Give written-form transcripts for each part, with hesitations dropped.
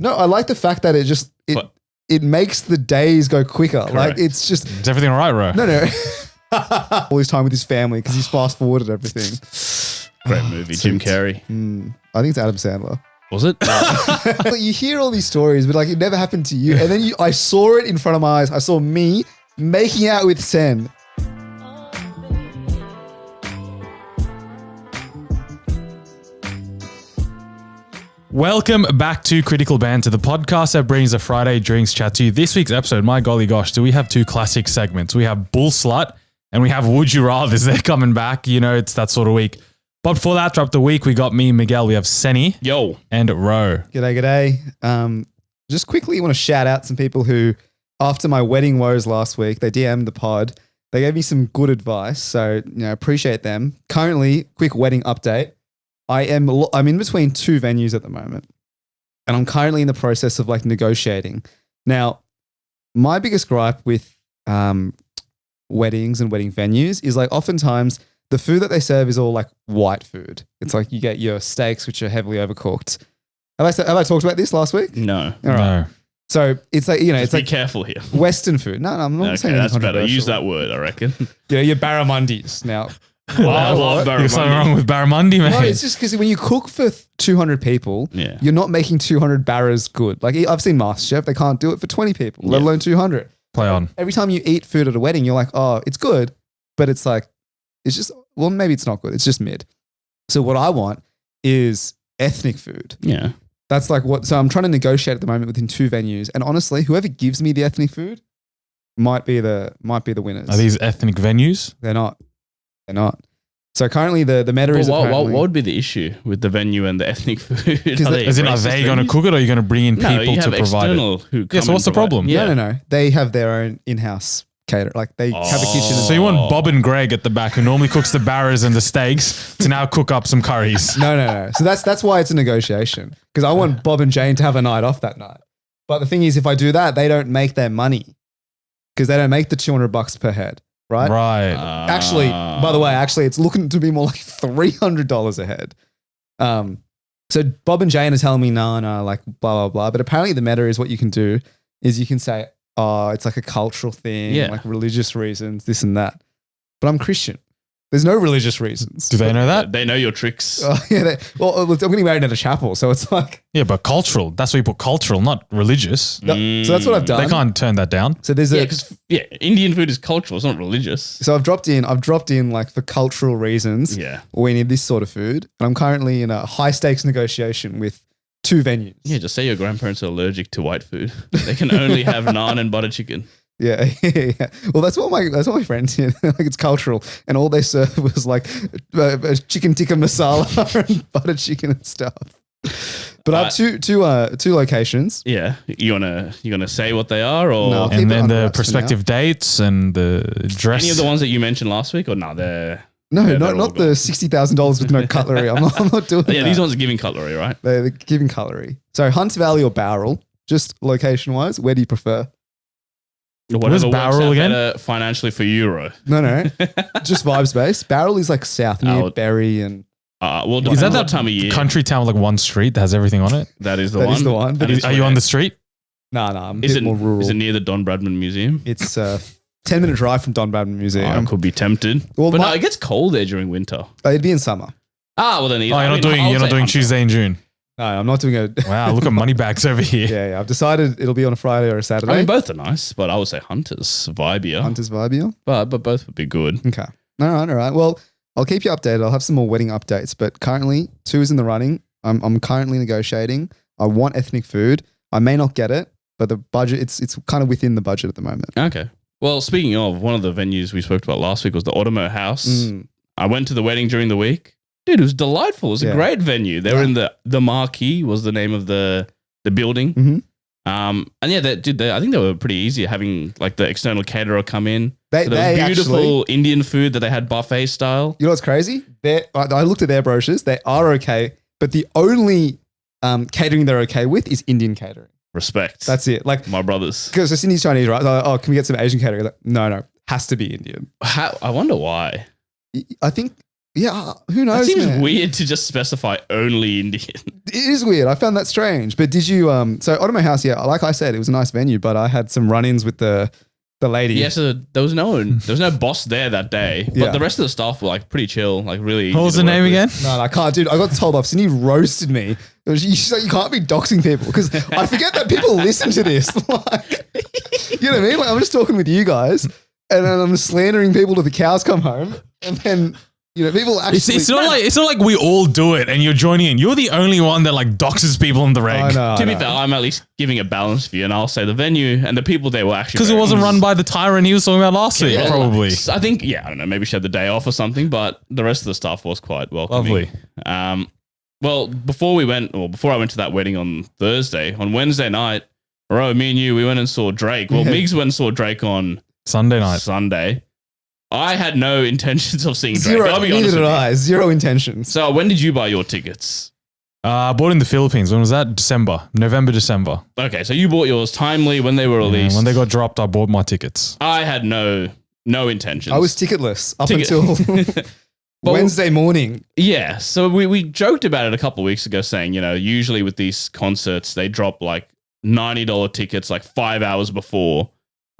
No, I like the fact that it makes the days go quicker. Correct. Like it's just Is everything all right, Ro? no. All his time with his family because he's fast forwarded everything. Great movie, Jim Carrey. I think it's Adam Sandler. Was it? Like, you hear all these stories, but like it never happened to you. And then I saw it in front of my eyes. I saw me making out with Sen. Welcome back to Critical Banter, the podcast that brings the Friday drinks chat to you. This week's episode, my golly gosh, do we have two classic segments. We have Bullslut and we have Would You Rathers. They're coming back. You know, it's that sort of week. But before that, throughout the week, we got me, Miguel, we have Senny. Yo. And Ro. G'day. Just quickly want to shout out some people who, after my wedding woes last week, they DM'd the pod. They gave me some good advice. So, appreciate them. Currently, quick wedding update. I'm in between two venues at the moment, and I'm currently in the process of like negotiating. Now, my biggest gripe with weddings and wedding venues is like oftentimes the food that they serve is all like white food. It's like you get your steaks, which are heavily overcooked. Have I talked about this last week? No. All right. No. So it's like, it's be like careful here. Western food. No, I'm not saying that's anything better. Use controversial. that word, I reckon. Yeah, your barramundis. Now, I love There's something barramundi. wrong with barramundi, mate. no, it's just because when you cook for 200 people, Yeah. you're not making 200 barras good. Like I've seen MasterChef, they can't do it for 20 people, let alone 200. Play on. Every time you eat food at a wedding, you're like, oh, it's good, but it's like, it's just, well, maybe it's not good. It's just mid. So what I want is ethnic food. Yeah. That's like so I'm trying to negotiate at the moment within two venues. And honestly, whoever gives me the ethnic food might be the winners. Are these ethnic venues? They're not. So currently the meta is What apparently, would be the issue with the venue and the ethnic food? As in, are they going to cook it or are you going to bring in people No, you have to provide external it? who Yeah, come so what's and the provide- problem? Yeah. No. They have their own in-house cater. Like they have a kitchen. So you want Bob and Greg at the back who normally cooks the barras and the steaks to now cook up some curries. No. So that's why it's a negotiation, because I want Bob and Jane to have a night off that night. But the thing is, if I do that, they don't make their money because they don't make the $200 per head, right? Right. Actually, by the way, it's looking to be more like $300 a head. So Bob and Jane are telling me, no, like blah, blah, blah. But apparently the meta is what you can do is you can say, oh, it's like a cultural thing, like religious reasons, this and that. But I'm Christian. There's no religious reasons. Do they know that? They know your tricks. Yeah. I'm getting married at a chapel, so it's like. Yeah, but cultural. That's why you put cultural, not religious. So that's what I've done. They can't turn that down. So there's because Indian food is cultural. It's not religious. So I've dropped in like for cultural reasons. Yeah. We need this sort of food. And I'm currently in a high stakes negotiation with two venues. Yeah, just say your grandparents are allergic to white food. They can only have naan and butter chicken. Yeah. Well, that's what my friends did. Like it's cultural, and all they served was like chicken tikka masala and butter chicken and stuff. But I have two locations. Yeah, you gonna say what they are, or No. Keep And it then under the wraps for prospective dates and the dress. any of the ones that you mentioned last week, or no? They're No, they're all not gone. the $60,000 with no cutlery. I'm not doing that. Yeah, these ones are giving cutlery, right? They're giving cutlery. So Hunts Valley or Bowral, just location wise, where do you prefer? Whatever works Barrel out again? better financially for Euro. No, just vibes based. Bowral is like south near Out. Berry and Well, Is that that time of year? country town with like one street that has everything on it? That is the that one. is the one. But And it's, it's Are you on the street? no, I'm a Is bit it more rural. Is it near the Don Bradman Museum? It's a 10-minute drive from Don Bradman I Museum. could be tempted. Well, But no, it gets cold there during winter. It'd be in summer. Well then. You're not doing Tuesday in June. No, I'm not doing a. Wow, look at money bags over here. Yeah. I've decided it'll be on a Friday or a Saturday. I mean, both are nice, but I would say Hunters vibier. Hunter's vibe here. But both would be good. Okay. All right. Well, I'll keep you updated. I'll have some more wedding updates, but currently 2 is in the running. I'm currently negotiating. I want ethnic food. I may not get it, but the budget, it's kind of within the budget at the moment. Okay. Well, speaking of, one of the venues we spoke about last week was the Automo House. I went to the wedding during the week. Dude, it was delightful. It was a great venue. They were in the Marquee was the name of the building. Mhm. And yeah, I think they were pretty easy having like the external caterer come in. They So there was beautiful actually, Indian food that they had buffet style. you know what's crazy? I looked at their brochures. They are okay, but the only catering they're okay with is Indian catering. Respect. That's it. Like, my brothers. because Sydney's Chinese, right? Like, oh, can we get some Asian catering? Like, no, has to be Indian. I wonder why. I think Yeah, who It knows, seems man? weird to just specify only Indian. It is weird. I found that strange. But did you, so Otomo House, yeah, like I said, it was a nice venue, but I had some run-ins with the lady. Yeah, so there was no boss there that day, but Yeah. the rest of the staff were like pretty chill, like really. What was easy the to name work again? with. No, I can't, dude. I got told off. Sydney roasted me. She's like, you can't be doxing people because I forget that people listen to this. Like, you know what I mean? Like, I'm just talking with you guys and then I'm slandering people till the cows come home. And then, you know, people actually. It's not like we all do it and you're joining in. You're the only one that like doxes people on the reg. I know. To be fair, I'm at least giving a balanced view, and I'll say the venue and the people there were actually Because it very wasn't nice. run by the tyrant he was talking about last week, Yeah, probably. I think, I don't know, maybe she had the day off or something, but the rest of the staff was quite welcoming. Lovely. Well, before I went to that wedding on Thursday, on Wednesday night, Ro, me and you, we went and saw Drake. Well, Yeah. Migs went and saw Drake on Sunday night. Sunday. I had no intentions of seeing Drake. Zero. I'll be Neither honest did with you. I. Zero intentions. So when did you buy your tickets? I bought in the Philippines. When was that? November, December. Okay, so you bought yours timely when they were Yeah, released. when they got dropped, I bought my tickets. I had no intentions. I was ticketless up Ticket- until Well, Wednesday morning. Yeah, so we joked about it a couple of weeks ago, saying, you know, usually with these concerts, they drop like $90 tickets like 5 hours before.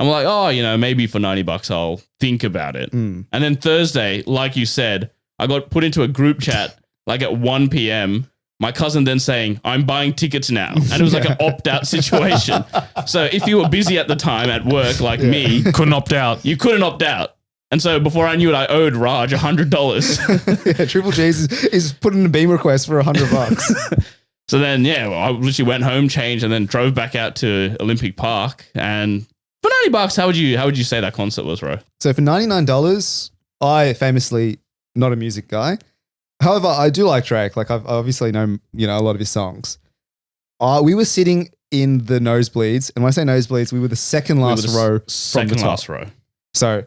I'm like, oh, you know, maybe for $90 I'll think about it. Mm. And then Thursday, like you said, I got put into a group chat like at 1 p.m. My cousin then saying, I'm buying tickets now. And it was like an opt-out situation. So if you were busy at the time at work like me, Couldn't opt out. you couldn't opt out. And so before I knew it, I owed Raj $100. Yeah, Triple J's is putting a beam request for $100. So then, well, I literally went home, changed, and then drove back out to Olympic Park. And for $90, how would you say that concert was, Ro? So for $99, I famously not a music guy. However, I do like Drake. Like I've obviously know, you know, a lot of his songs. We were sitting in the nosebleeds, and when I say nosebleeds, we were the second last row from the top. last row. So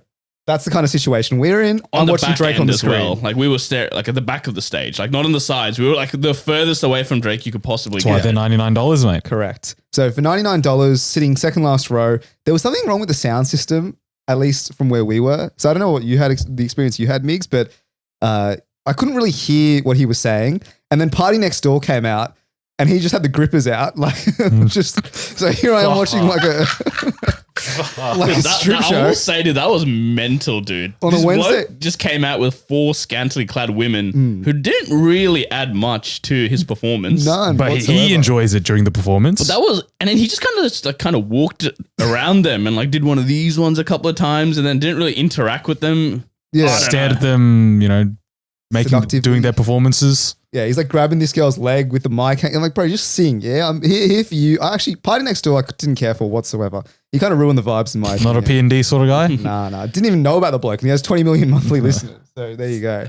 that's the kind of situation we're in. On I'm the watching back Drake end on the as screen. well. Like we were like at the back of the stage, like not on the sides. We were like the furthest away from Drake you could possibly That's why get. they're $99, mate. Correct. So for $99, sitting second last row, there was something wrong with the sound system, at least from where we were. So I don't know what you had, the experience you had, Migs, but I couldn't really hear what he was saying. And then Party Next Door came out and he just had the grippers out. Like, just, so here I am watching like a, like a strip I show. will say, dude, that was mental, dude. On a This Wednesday- bloke just came out with 4 scantily clad women who didn't really add much to his performance. None. But he whatsoever. enjoys it during the performance. But that was, and then he just kind of walked around them and like did one of these ones a couple of times and then didn't really interact with them. Yeah. I don't Stared know. at them, you know, Seductively. doing their performances. Yeah, he's like grabbing this girl's leg with the mic. I'm like, bro, just sing. Yeah, I'm here for you. I actually, Party Next Door, I didn't care for whatsoever. He kind of ruined the vibes in my Not a opinion. P&D sort of guy. Nah. Didn't even know about the bloke. And he has 20 million monthly listeners. So there you go.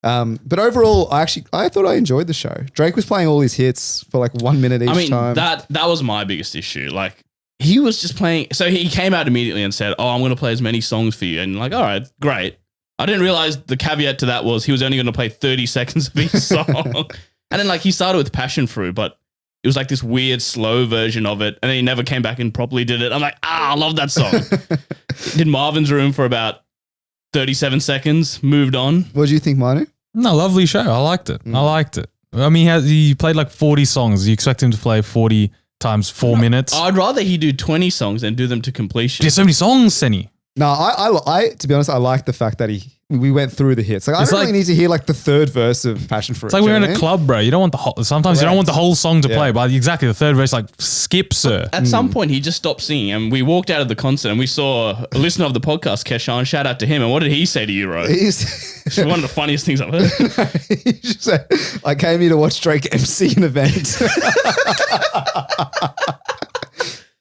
But overall, I thought I enjoyed the show. Drake was playing all his hits for like 1 minute each I mean, time. that was my biggest issue. Like he was just playing. So he came out immediately and said, "Oh, I'm going to play as many songs for you." And like, all right, great. I didn't realize the caveat to that was he was only going to play 30 seconds of each song. And then like he started with Passion Fruit, but it was like this weird slow version of it. And then he never came back and properly did it. I'm like, I love that song. Did Marvin's Room for about 37 seconds, moved on. What do you think, Manu? No, lovely show. I liked it. I mean, he played like 40 songs. You expect him to play 40 times 4 minutes. I'd rather he do 20 songs than do them to completion. There's so many songs, Senny. No, I to be honest, I like the fact that we went through the hits. Like I It's don't like- really need to hear like the third verse of Passion Fruit. It's like do you we're in know a what I mean? club, bro. You don't want the whole, sometimes you don't Correct. want the whole song to Yeah. play, but exactly the third verse, like skip, sir. At some point, he just stopped singing, and we walked out of the concert, and we saw a listener of the podcast, Keshan. Shout out to him. And what did he say to you, Ro? He's- It's one of the funniest things I've heard. he just said, I came here to watch Drake MC an event.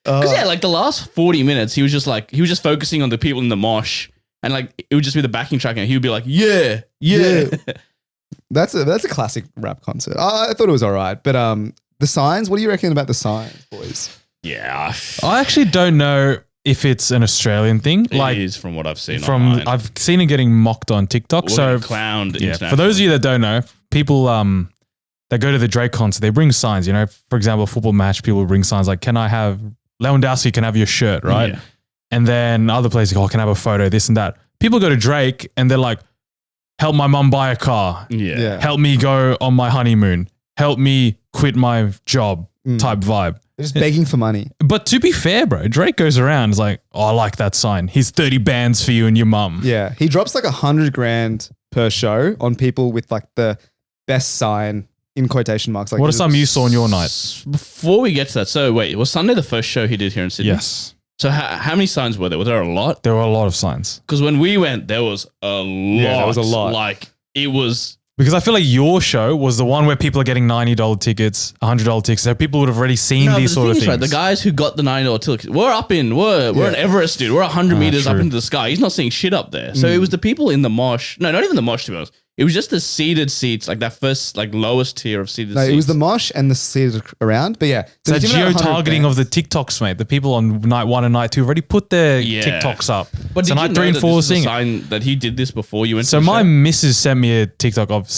Because yeah, like the last 40 minutes, he was just focusing on the people in the mosh, and like it would just be the backing track, and he would be like, yeah. That's a classic rap concert. I thought it was all right, but the signs. What do you reckon about the signs, boys? Yeah, I actually don't know if it's an Australian thing. it is from what I've seen. From online. I've seen it getting mocked on TikTok. Or So clowned. yeah, for those of you that don't know, people that go to the Drake concert, they bring signs. You know, for example, a football match, people bring signs like, "Can I have Lewandowski? Can I have your shirt?" Right? Yeah. And then other places, "Oh, can I have a photo?" This and that. People go to Drake and they're like, help my mum buy a car. Yeah. Help me go on my honeymoon. Help me quit my job type vibe. They're just begging for money. But to be fair, bro, Drake goes around is like, oh, I like that sign. Here's 30 bands for you and your mum. Yeah. He drops like $100,000 per show on people with like the best sign in quotation marks. Like What are some you saw on your night? Before we get to that, so wait, was Sunday the first show he did here in Sydney? Yes. So how many signs were there? Was there a lot? There were a lot of signs. Because when we went, there was a lot. Yeah, there was a lot. Like, it was... Because I feel like your show was the one where people are getting $90 tickets, $100 tickets. So people would have already seen these sort of things. Right, the guys who got the $90 tickets, we're in Everest, dude. We're 100 meters up into the sky. He's not seeing shit up there. So it was the people in the mosh. No, not even the mosh, to be honest. It was just the seated seats, like that first, like lowest tier of seated seats. It was the mosh and the seated around. But yeah. So he's giving out geo-targeting 100 of the TikToks, mate. The people on night 1 and night 2 already put their TikToks up. But so did night you 3 know and that 4 this is a seeing it. sign that he did this before you went So to the my show? missus sent me a TikTok of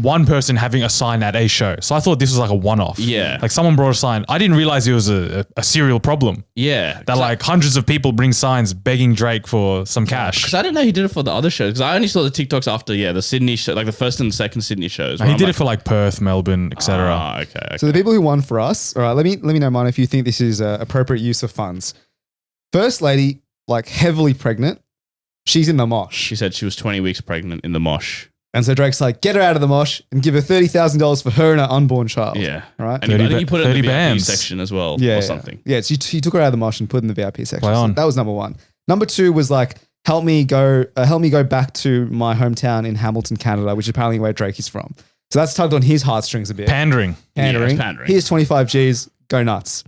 one person having a sign at a show. So I thought this was like a one-off. Yeah. Like someone brought a sign. I didn't realize it was a serial problem. Yeah. That like hundreds of people bring signs begging Drake for some cash. Because I didn't know he did it for the other shows. Because I only saw the TikToks after, the Sydney show, like the first and second Sydney shows. He did it for like Perth, Melbourne, etc. Okay. So the people who won for us, all right, let me know, man, if you think this is appropriate use of funds. First lady, like heavily pregnant. She's in the mosh. She said she was 20 weeks pregnant in the mosh. And so Drake's like, get her out of the mosh and give her $30,000 for her and her unborn child. Yeah. All right. And I think he put it in 30 the VIP bands. section as well Yeah. something. Yeah. She took her out of the mosh and put in the VIP section. Play on. So that was number one. Number two was like, help me go back to my hometown in Hamilton, Canada, which is apparently where Drake is from. So that's tugged on his heartstrings a bit. Pandering. Yeah, it's pandering. Here's 25 G's, go nuts.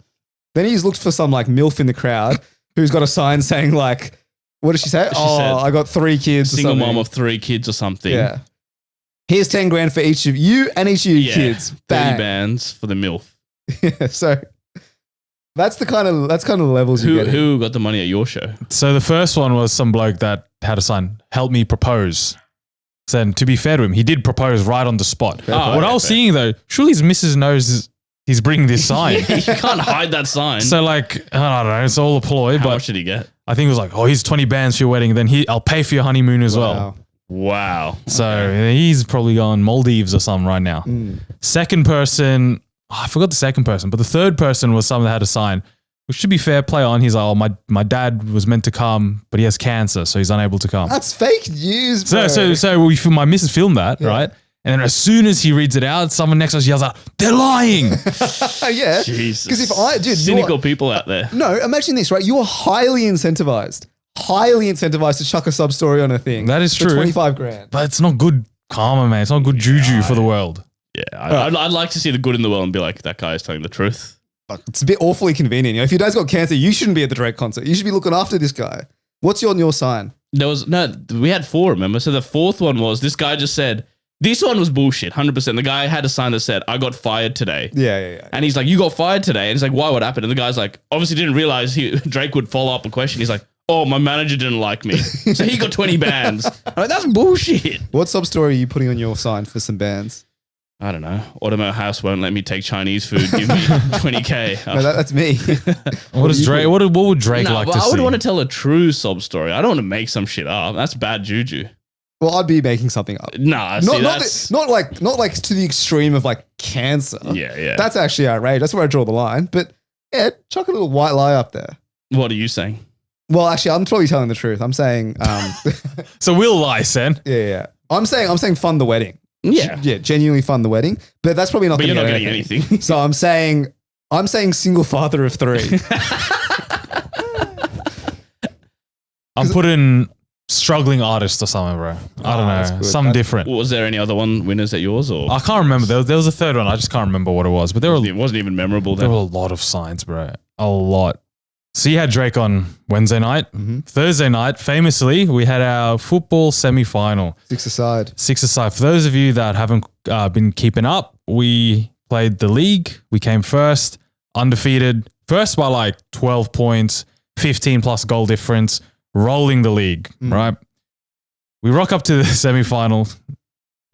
Then he's looked for some like MILF in the crowd who's got a sign saying like, what did she say? She said, I got 3 kids. Single or something. mom of 3 kids or something. Yeah. Here's 10 grand for each of you and each of your kids. 30 Bang. bands for the MILF. Yeah, so that's kind of the levels you get. Who got the money at your show? So the first one was some bloke that had a sign, help me propose. So and to be fair to him, he did propose right on the spot. What I was seeing though, surely his missus knows he's bringing this sign. You can't hide that sign. So like, I don't know, it's all a ploy. How But much did he get? I think it was like, here's 20 bands for your wedding. Then I'll pay for your honeymoon as well. Wow. So he's probably going Maldives or something right now. Second person, I forgot the second person, but the third person was someone that had a sign, which should be fair play on. He's like, my dad was meant to come, but he has cancer, so he's unable to come. That's fake news, bro. So my missus filmed that, right? And then as soon as he reads it out, someone next to us yells out, they're lying. Yeah. Jesus. Because if cynical people out there. No, imagine this, right? You are highly incentivized to chuck a sub story on a thing. That is for true. 25 grand. But it's not good karma, man. It's not good juju for the world. Yeah, I'd like to see the good in the world and be like, that guy is telling the truth. It's a bit awfully convenient. You know, if your dad's got cancer, you shouldn't be at the Drake concert. You should be looking after this guy. What's on your sign? We had 4, remember? So the fourth one was, this guy just said, this one was bullshit, 100%. The guy had a sign that said, I got fired today. Yeah. And he's like, you got fired today? And he's like, why, what happened? And the guy's like, obviously didn't realize Drake would follow up a question. He's like, oh, my manager didn't like me. So he got 20 bands. I'm like, that's bullshit. What sub story are you putting on your sign for some bands? I don't know. Automo House won't let me take Chinese food. Give me 20K. No, that's me. What would Drake like to see? I would want to tell a true sob story. I don't want to make some shit up. That's bad juju. Well, I'd be making something up. Nah, Not like to the extreme of like cancer. Yeah. That's actually outrageous. That's where I draw the line. But yeah, chuck a little white lie up there. What are you saying? Well, actually, I'm probably telling the truth. I'm saying, So we'll lie, Sen. yeah. I'm saying fund the wedding. Yeah. Yeah, genuinely fund the wedding. But that's probably not. But gonna you're not get getting anything. So I'm saying single father of 3. I'm putting struggling artist or something, bro. I don't that's know. good. Something different. Was there any other winners at yours? Or I can't remember. There was a third one. I just can't remember what it was. But there it wasn't even memorable were then? a lot of signs, bro. A lot. So you had Drake on Wednesday night. Thursday night, famously, we had our football semi-final. 6 aside. 6 aside. For those of you that haven't been keeping up, we played the league. We came first, undefeated. First by like 12 points, 15 plus goal difference, rolling the league, right? We rock up to the semi-final.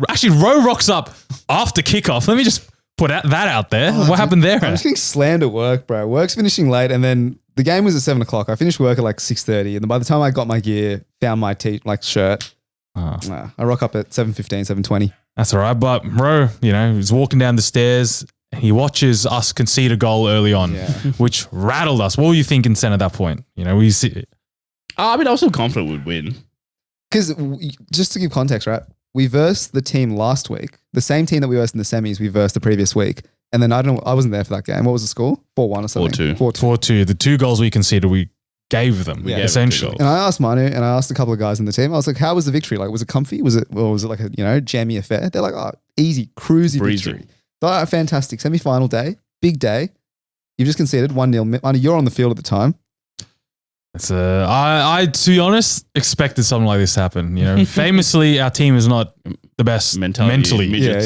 Actually, Ro rocks up after kickoff. Let me just put that out there. What happened there? I'm just getting slammed at work, bro. Work's finishing late, and then the game was at 7 o'clock. I finished work at like 6:30, and then by the time I got my gear, found my shirt, Nah, I rock up at 7:15, 7:20. That's all right. But Ro, he's walking down the stairs. He watches us concede a goal early on, which rattled us. What were you thinking, Sen, at that point? We see. I was still confident we'd win. Because just to give context, right? We versed the team last week, the same team that we versed in the semis. We versed the previous week, and then I wasn't there for that game. What was the score? 4-1 or something. 4-2. 4-2. The 2 goals we conceded, we gave them essentially. And I asked Manu and I asked a couple of guys in the team. I was like, "How was the victory? Like, was it comfy? Was it like a jammy affair?" They're like, "Oh, easy, cruisy victory." So, fantastic semi-final day, big day. You've just conceded 1-0. Manu, you're on the field at the time. It's I to be honest, expected something like this to happen. Famously, our team is not the best mentally. Yeah.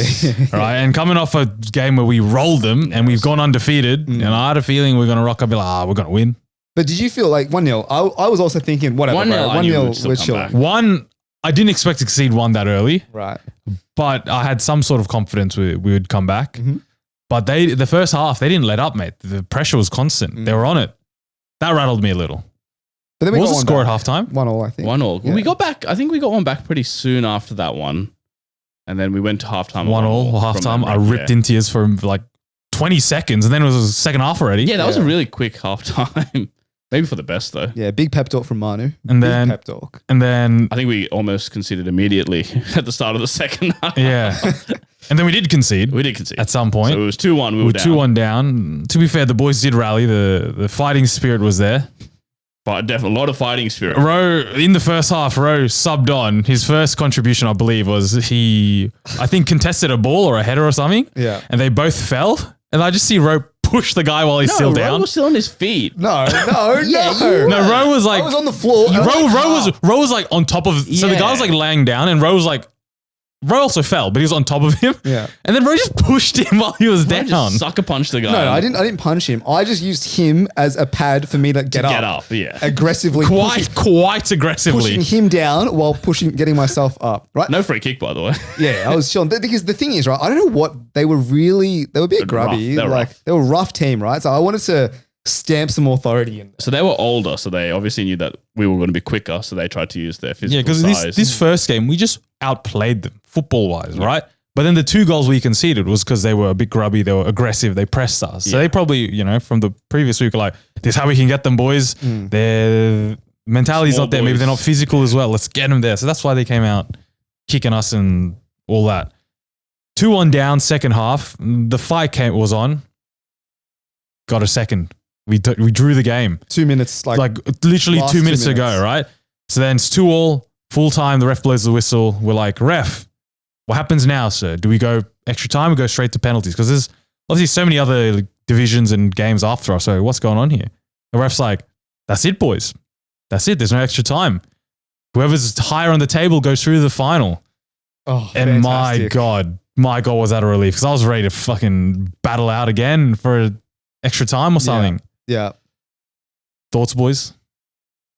All right, and coming off a game where we rolled them and we've gone undefeated, and I had a feeling we're going to rock up and be like, we're going to win. But did you feel like 1-0? I was also thinking, whatever, 1-0, we're chilling. One, I didn't expect to concede one that early. Right. But I had some sort of confidence we would come back. Mm-hmm. But the first half, they didn't let up, mate. The pressure was constant. They were on it. That rattled me a little. But then what was the score at halftime? 1-1, I think. 1-1. Yeah. We got back. I think we got one back pretty soon after that one. And then we went to halftime. 1-1 halftime. I ripped in tears for like 20 seconds and then it was the second half already. Yeah, that was a really quick halftime. Maybe for the best though. Yeah, big pep talk from Manu. And then pep talk. And then I think we almost conceded immediately at the start of the second half. Yeah. And then we did concede. At some point. So it was 2-1. We were down. 2-1 down. To be fair, the boys did rally. The fighting spirit was there. But definitely a lot of fighting spirit. Ro, in the first half, Ro subbed on. His first contribution, I believe, was I think, contested a ball or a header or something. Yeah. And they both fell. And I just see Ro push the guy while he's still down. Ro was still on his feet. No. No, Ro was like... I was on the floor. Ro was like on top of... So the guy was like laying down and Ro was like... Ro also fell, but he was on top of him. Yeah. And then Ro just pushed him while he was down. Just sucker punched the guy. No, I didn't punch him. I just used him as a pad for me to get up. Yeah. Aggressively. Quite aggressively. Pushing him down while getting myself up. Right? No free kick, by the way. Yeah, I was chilling. Because the thing is, right, I don't know what they were a bit grubby. They were a rough team, right? So I wanted to stamp some authority in there. So they were older, so they obviously knew that we were going to be quicker, so they tried to use their physical size. Because this first game, we just outplayed them football-wise, right? But then the 2 goals we conceded was because they were a bit grubby, they were aggressive, they pressed us. So they probably, from the previous week, were like, this is how we can get them, boys. Their mentality's not there. Maybe they're not physical as well. Let's get them there. So that's why they came out kicking us and all that. 2-1 down, second half. The fight was on. Got a second. We drew the game. 2 minutes. Like literally 2 minutes ago, right? So then it's 2-2, full time. The ref blows the whistle. We're like, ref, what happens now, sir? Do we go extra time or go straight to penalties? Because there's obviously so many other divisions and games after us. So what's going on here? The ref's like, that's it, boys. That's it. There's no extra time. Whoever's higher on the table goes through to the final. Oh, and fantastic. my God, was that a relief? Because I was ready to fucking battle out again for extra time or something. Yeah. Thoughts, boys,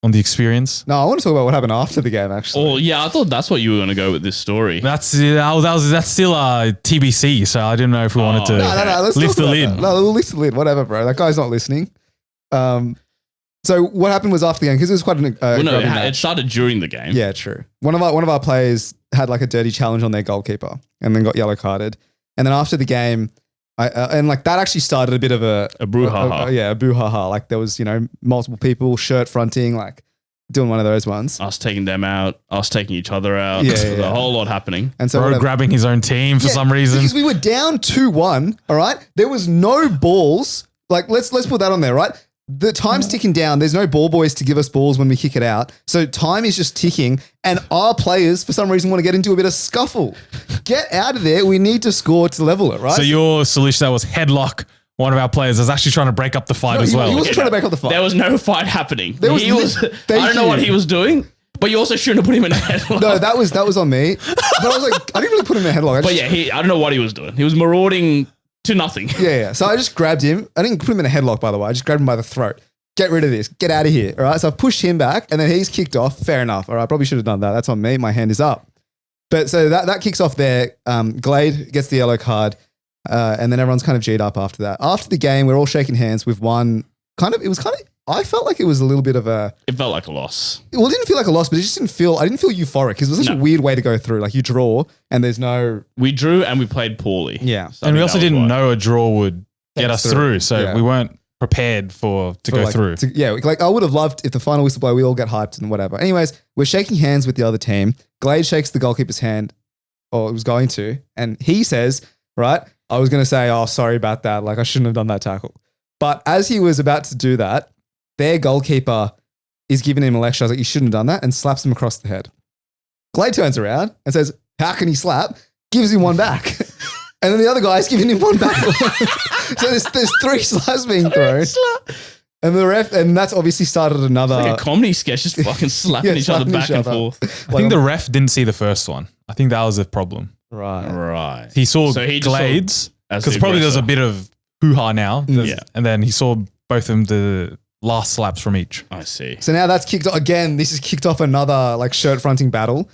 on the experience? No, I want to talk about what happened after the game, actually. Oh, yeah, I thought that's what you were going to go with this story. That's still TBC, so I didn't know if we wanted to let's lift the lid. No, we'll lift the lid. Whatever, bro. That guy's not listening. So what happened was after the game, because it was quite an it started during the game. Yeah, true. One of our players had like a dirty challenge on their goalkeeper and then got yellow carded. And then after the game, that actually started a bit of a brouhaha. A brouhaha. Like there was, multiple people shirt fronting, like doing one of those ones. Us taking them out, us taking each other out. Yeah, There's a whole lot happening. And so Bro grabbing his own team for some reason. Because we were down 2-1, all right? There was no balls. Like let's put that on there, right? The time's ticking down. There's no ball boys to give us balls when we kick it out. So time is just ticking and our players, for some reason, want to get into a bit of scuffle. Get out of there. We need to score to level it, right? So your solution that was headlock one of our players is actually trying to break up the fight as well. He wasn't trying to break up the fight. There was no fight happening. I don't know what he was doing, but you also shouldn't have put him in a headlock. No, that was on me. But I was like, I didn't really put him in a headlock. I don't know what he was doing. He was marauding to nothing. Yeah. So I just grabbed him. I didn't put him in a headlock, by the way. I just grabbed him by the throat. Get rid of this. Get out of here. All right. So I pushed him back and then he's kicked off. Fair enough. All right. Probably should have done that. That's on me. My hand is up. But so that kicks off there. Glade gets the yellow card. And then everyone's kind of G'd up after that. After the game, we're all shaking hands with one it was kind of I felt like it was a little bit of a. It felt like a loss. Well, it didn't feel like a loss, but it just didn't feel. I didn't feel euphoric because it was such a weird way to go through. Like you draw and there's no. We drew and we played poorly. Yeah, So I And we think also that was didn't why. know a draw would get us through. So we weren't prepared to go like, through. Like I would have loved if the final whistle blow, we all get hyped and whatever. Anyways, we're shaking hands with the other team. Glade shakes the goalkeeper's hand, or it was going to, and he says, right, I was going to say, oh, sorry about that. Like I shouldn't have done that tackle. But as he was about to do that, their goalkeeper is giving him a lecture. I was like, you shouldn't have done that, and slaps him across the head. Glade turns around and says, how can he slap? Gives him one back. And then the other guy's giving him one back. So there's 3 slaps being thrown. And the ref, and that's obviously started another. Like a comedy sketch, just fucking slapping each other slapping back each and other. forth. I think the ref didn't see the first one. I think that was the problem. Right. Right. He saw So he just saw Glades as because the probably there's a aggressor. bit of hoo-ha now. Yeah. And then he saw both of them, the last slaps from each. I see. So now that's kicked off again. This has kicked off another like shirt fronting battle.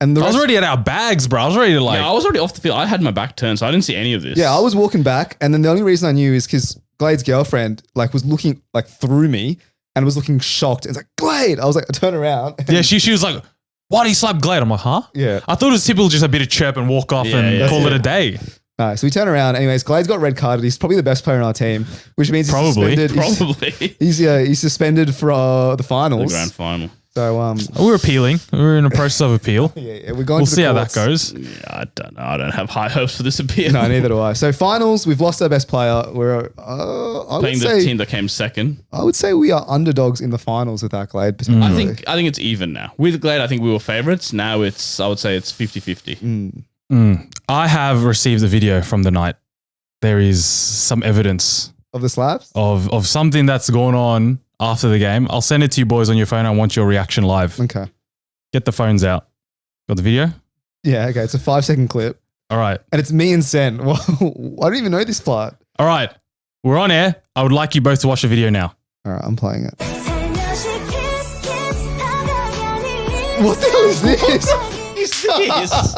And the I was rest- already at our bags, bro. I was ready to like. Yeah, I was already off the field. I had my back turned, so I didn't see any of this. Yeah, I was walking back, and then the only reason I knew is because Glade's girlfriend like was looking like through me and was looking shocked. And it's like, Glade. I was like, I turn around. and- Yeah, she was like, why do you slap Glade? I'm like, huh? Yeah. I thought it was typical just a bit of chirp and walk off Yeah, and yeah, call yeah. it a day. No, so we turn around. Anyways, Glade's got red carded. He's probably the best player on our team, which means he's Probably. suspended. Probably. He's suspended for the The finals. grand final. So We're appealing. We're in a process of appeal. yeah, we're going. We'll to the see how that courts. goes. Yeah, I don't know. I don't have high hopes for this appeal. No, neither do I. So finals, we've lost our best player. We're I would Playing the say team that came second. I would say we are underdogs in the finals without Glade. Potentially. I think it's even now. With Glade, I think we were favorites. Now I would say it's 50-50. I have received a video from the night. There is some evidence Of the slaps. of something that's going on after the game. I'll send it to you boys on your phone. I want your reaction live. Okay. Get the phones out. Got the video? Yeah. Okay. It's a 5-second clip, All right. and it's me and Sen. Well, I don't even know this part. All right. We're on air. I would like you both to watch the video now. All right, I'm playing it. 살며시 kiss kiss 다가가니 What the hell is this? Is this?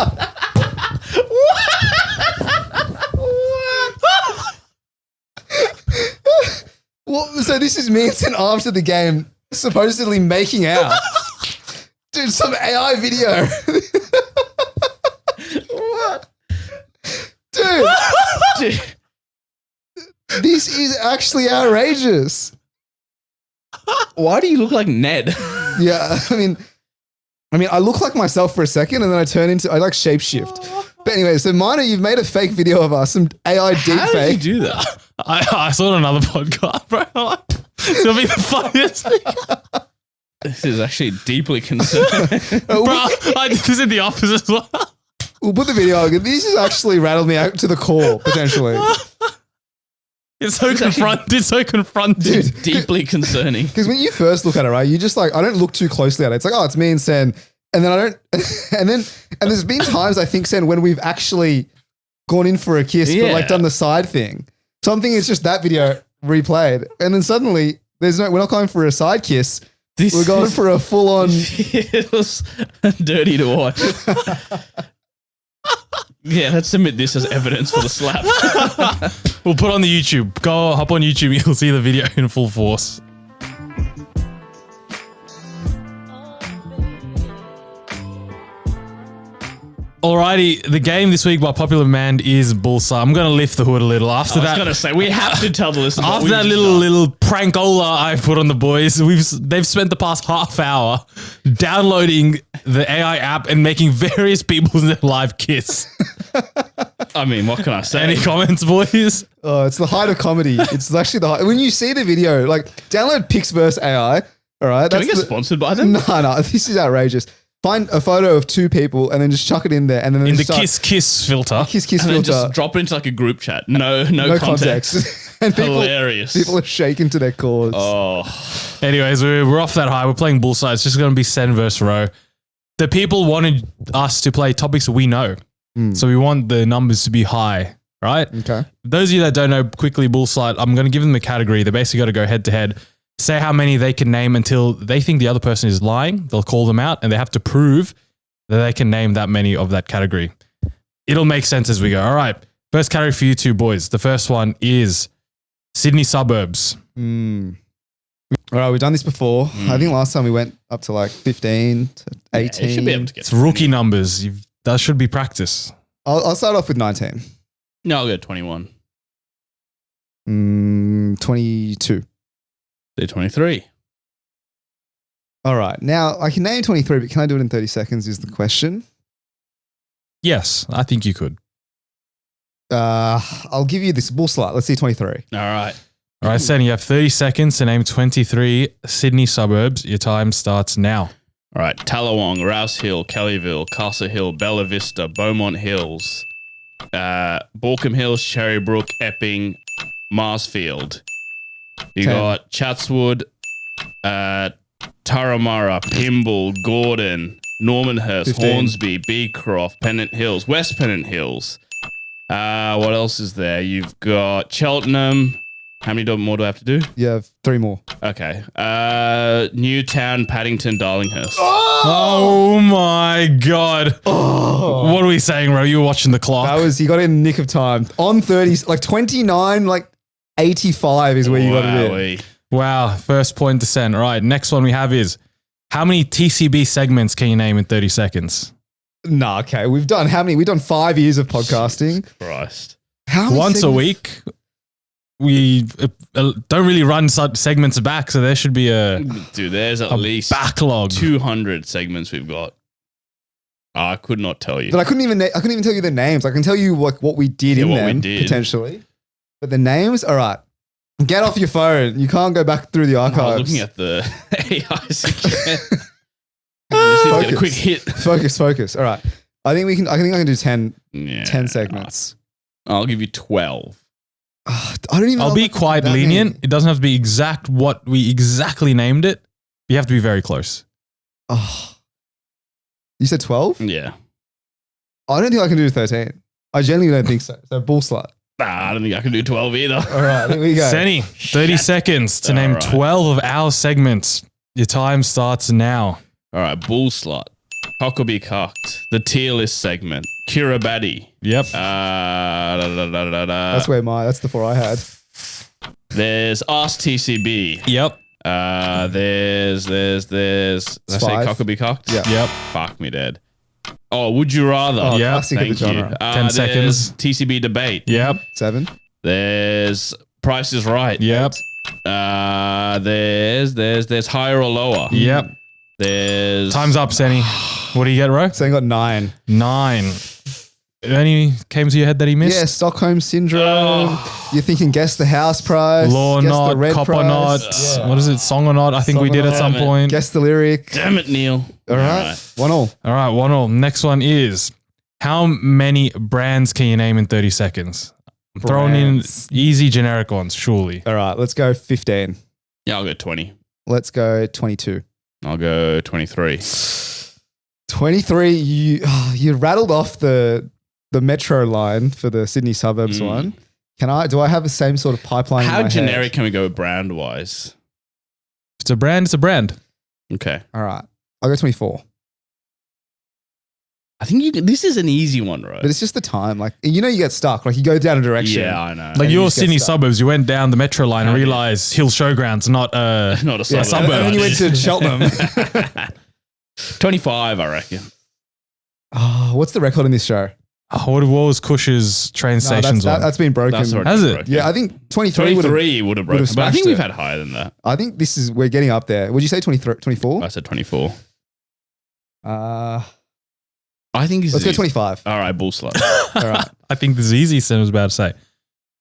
Well, so this is me and Sen after the game, supposedly making out. Dude, some AI video. What? Dude, Dude, this is actually outrageous. why do you look like Ned? Yeah, I mean, I look like myself for a second, and then I like shapeshift. But anyway, so Minor, you've made a fake video of us, some AI How did you deepfake. do that? I saw it on another podcast, bro. It'll be the funniest thing. This is actually deeply concerning. Bro, I did this in the office as well. We'll put the video out. This has actually rattled me out to the core, potentially. It's so confronting. Dude. Deeply concerning. Because when you first look at it, right, you just like, I don't look too closely at it. It's like, oh, it's me and Sen. And then I don't, and there's been times I think, Sen, when we've actually gone in for a kiss, but like Yeah. done the side thing. So I'm thinking it's just that video replayed. And then suddenly we're not going for a side kiss. This We're going is- for a full on. It was dirty to watch. Yeah, let's submit this as evidence for the slap. We'll put it on the YouTube. Go hop on YouTube. You'll see the video in full force. Alrighty, the game this week by popular demand is Bullslut. I'm going to lift the hood a little. After I was that, gonna say we have to tell the listeners. what after we've that just little done. prankola I put on the boys, they've spent the past half hour downloading the AI app and making various people in their live kiss. I mean, what can I say? Any comments, boys? Oh, it's the height of comedy. It's actually the height. When you see the video, like download Pixverse AI. All right. Can we get the- sponsored by them? No, this is outrageous. Find a photo of 2 people and then just chuck it in there. And then In the just kiss filter. kiss And then filter. just drop it into like a group chat. No no context. context. And Hilarious. people are shaking to their cores. Oh, Anyways, we're off that high. We're playing Bullseye. It's just going to be Sen versus Ro. The people wanted us to play topics we know. So we want the numbers to be high, right? Okay. Those of you that don't know, quickly, Bullseye, I'm going to give them a category. They basically got to go head to head, say how many they can name until they think the other person is lying. They'll call them out and they have to prove that they can name that many of that category. It'll make sense as we go. All right. First category for you 2 boys. The first one is Sydney suburbs. All right, we've done this before. I think last time we went up to like 15 to 18. You should be able to get It's rookie numbers. That should be practice. I'll start off with 19. No, I'll go 21. 22. Say 23. All right. Now, I can name 23, but can I do it in 30 seconds is the question. Yes, I think you could. I'll give you this Bullslut. Let's see 23. All right. All right, Sen, you have 30 seconds to name 23 Sydney suburbs. Your time starts now. All right. Tallawong, Rouse Hill, Kellyville, Castle Hill, Bella Vista, Beaumont Hills, Borkham Hills, Cherrybrook, Epping, Marsfield. You 10. got Chatswood, Turramurra, Pymble, Gordon, Normanhurst, 15. Hornsby, Beecroft, Pennant Hills, West Pennant Hills. What else is there? You've got Cheltenham. How many more do I have to do? You have 3 more. Okay. Newtown, Paddington, Darlinghurst. Oh my God. What are we saying, Ro? You were watching the clock. You got it in the nick of time. On 30, like 29, like 85 is where you got it in. Wowee. Wow. First point to Sen. All right. Next one we have is how many TCB segments can you name in 30 seconds? Nah, okay. We've done how many? We've done 5 years of podcasting. Christ. How many Once a segments? week. We don't really run such segments back, so there should be a Dude, there's at least backlog. 200 segments we've got. I could not tell you. But I couldn't even tell you the names. I can tell you like what we did in what we them did. potentially. But the names, all right. Get off your phone. You can't go back through the I was archives. looking at the AIs again. Just need to get a quick hit. Focus. All right. I think I can do 10 Yeah. segments. I'll give you 12. I don't even know I'll be if I can quite do that lenient. many. It doesn't have to be exact what we exactly named it. You have to be very close. Oh. You said 12? Yeah. I don't think I can do 13. I genuinely don't think so. So Bullslut. I don't think I can do 12 either. All right, here we go. Senny, 30 seconds to All name right. 12 of our segments. Your time starts now. All right. Bullslut. Cockabee Cocked. The tier list segment. Kiribati. Yep. That's the 4 I had. There's Ask TCB. Yep. There's. Did I say 5. Cockabee Cocked? Yeah. Yep. Fuck me dead. Oh, Would You Rather? Oh, Yeah, classic of the Thank you. genre. 10 There's seconds. TCB Debate. Yep. 7. There's Price is Right. Yep. There's Higher or Lower. Yep. There's Time's up, Senny. What do you get, Ro? So I got 9. 9. Any came to your head that he missed? Yeah, Stockholm Syndrome. You're thinking guess the house price. Law or guess not, the red cop or price. not. Yeah. What is it? Song or not? I think Song we or did at not. some Damn it. point. Guess the lyric. Damn it, Neil. All right. 1 all. All right, 1-1. Next one is how many brands can you name in 30 seconds? I'm throwing in Brands. easy generic ones, surely. All right, let's go 15. Yeah, I'll go 20. Let's go 22. I'll go 23. 23, you rattled off the metro line for the Sydney suburbs one. Do I have the same sort of pipeline in How my generic head? can we go brand wise? If it's a brand, it's a brand. Okay. All right. I'll go 24. I think you can, this is an easy one, right? But it's just the time. Like, you get stuck. Like, you go down a direction. Yeah, I know. Like you your just get Sydney stuck. suburbs, you went down the metro line and Yeah. realized Hill Showgrounds, not Not a Yeah, suburb. and then you went to Cheltenham. 25, I reckon. Oh, what's the record in this show? what was Cush's train stations on? That's been broken. That's already Has it? broken. Yeah, I think 23 would have. 23 would have broken, but I smashed think we've it. had higher than that. I think we're getting up there. Would you say 23, 24? I said 24. Uh, I think let's go 25. All right, Bullslut. All right. I think this is easy, Sen was about to say.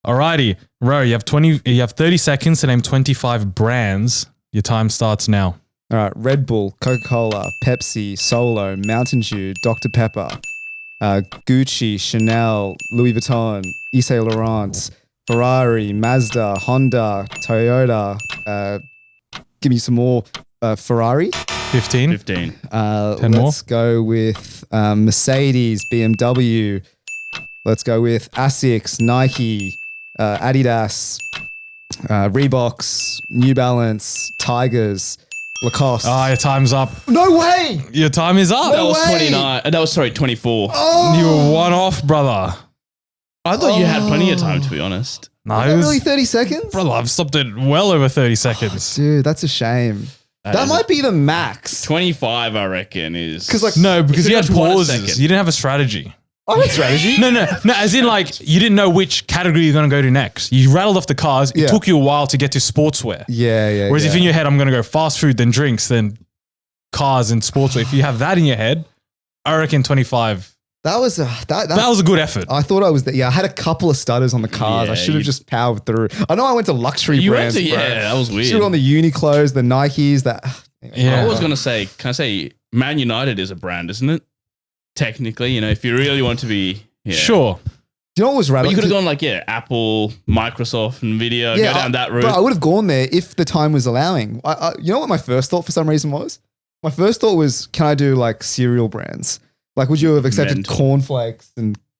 Alrighty, Ro, you have 30 seconds to name 25 brands. Your time starts now. All right. Red Bull, Coca-Cola, Pepsi, Solo, Mountain Dew, Dr. Pepper, Gucci, Chanel, Louis Vuitton, Yves Saint Laurent, Ferrari, Mazda, Honda, Toyota. Give me some more. Ferrari. 15. 15. 10 more? Let's go with Mercedes, BMW. Let's go with Asics, Nike, Adidas, Reeboks, New Balance, Tigers, Lacoste. Your time's up. No way! Your time is up. That was way! 29. That was, 24. Oh! You were one off, brother. I thought you had plenty of time, to be honest. No, Is it that was, really 30 seconds? brother, I've stopped it well over 30 seconds. Dude, that's a shame. That is might be the max. 25, I reckon, is 'Cause, like, No, because If you it had goes 1 a pauses. second. You didn't have a strategy. I had strategy. No, as in like you didn't know which category you're going to go to next. You rattled off the cars. It Yeah. took you a while to get to sportswear. Yeah. Whereas if in your head, I'm going to go fast food, then drinks, then cars and sportswear. If you have that in your head, I reckon 25. that was That was a good effort. I thought I was I had a couple of stutters on the cars. I Yeah, should have you- just powered through. I know I went to luxury You brands. went to, bro. yeah, that was weird. Should have on the Uniqlos, the Nikes. Yeah. I was going to say, can I say Man United is a brand, isn't it? Technically, if you really want to be. Yeah. Sure. Do you know what was But radical? you could have gone like, Apple, Microsoft, Nvidia, go down that route. Bro, I would have gone there if the time was allowing. You know what my first thought for some reason was? My first thought was, can I do like cereal brands? Like, would you have accepted Mental. cornflakes?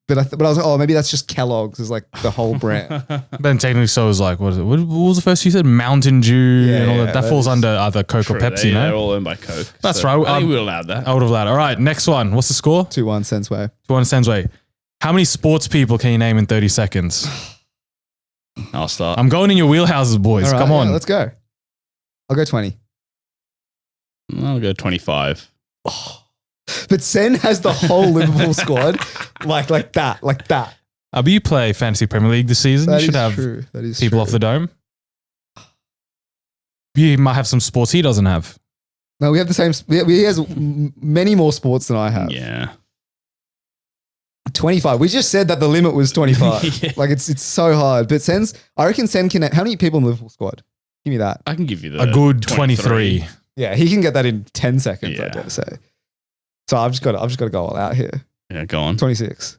But I was like, oh, maybe that's just Kellogg's is like the whole brand. Then technically, so it was like, what is it? What was the first you said? Mountain Dew Yeah, and all yeah, that. That that falls is under either Coke or True, Pepsi, they're no? all owned by Coke. That's so right. I think we allowed that. I would have allowed. All right, next one. What's the score? 2-1 cents way. 2-1 Sen's way. How many sports people can you name in 30 seconds? I'll start. I'm going in your wheelhouses, boys. All right, Come on. yeah, let's go. I'll go 20. I'll go 25. But Sen has the whole Liverpool squad like that. But you play Fantasy Premier League this season. That you should is have true. That is people true. off the dome. You might have some sports he doesn't have. No, we have the same. He has many more sports than I have. Yeah. 25. We just said that the limit was 25. Yeah. Like it's so hard. But I reckon Sen can. How many people in the Liverpool squad? Give me that. I can give you the A good 23. Yeah, he can get that in 10 seconds. I Yeah. dare say. So I've just got to go all out here. Yeah, go on. 26.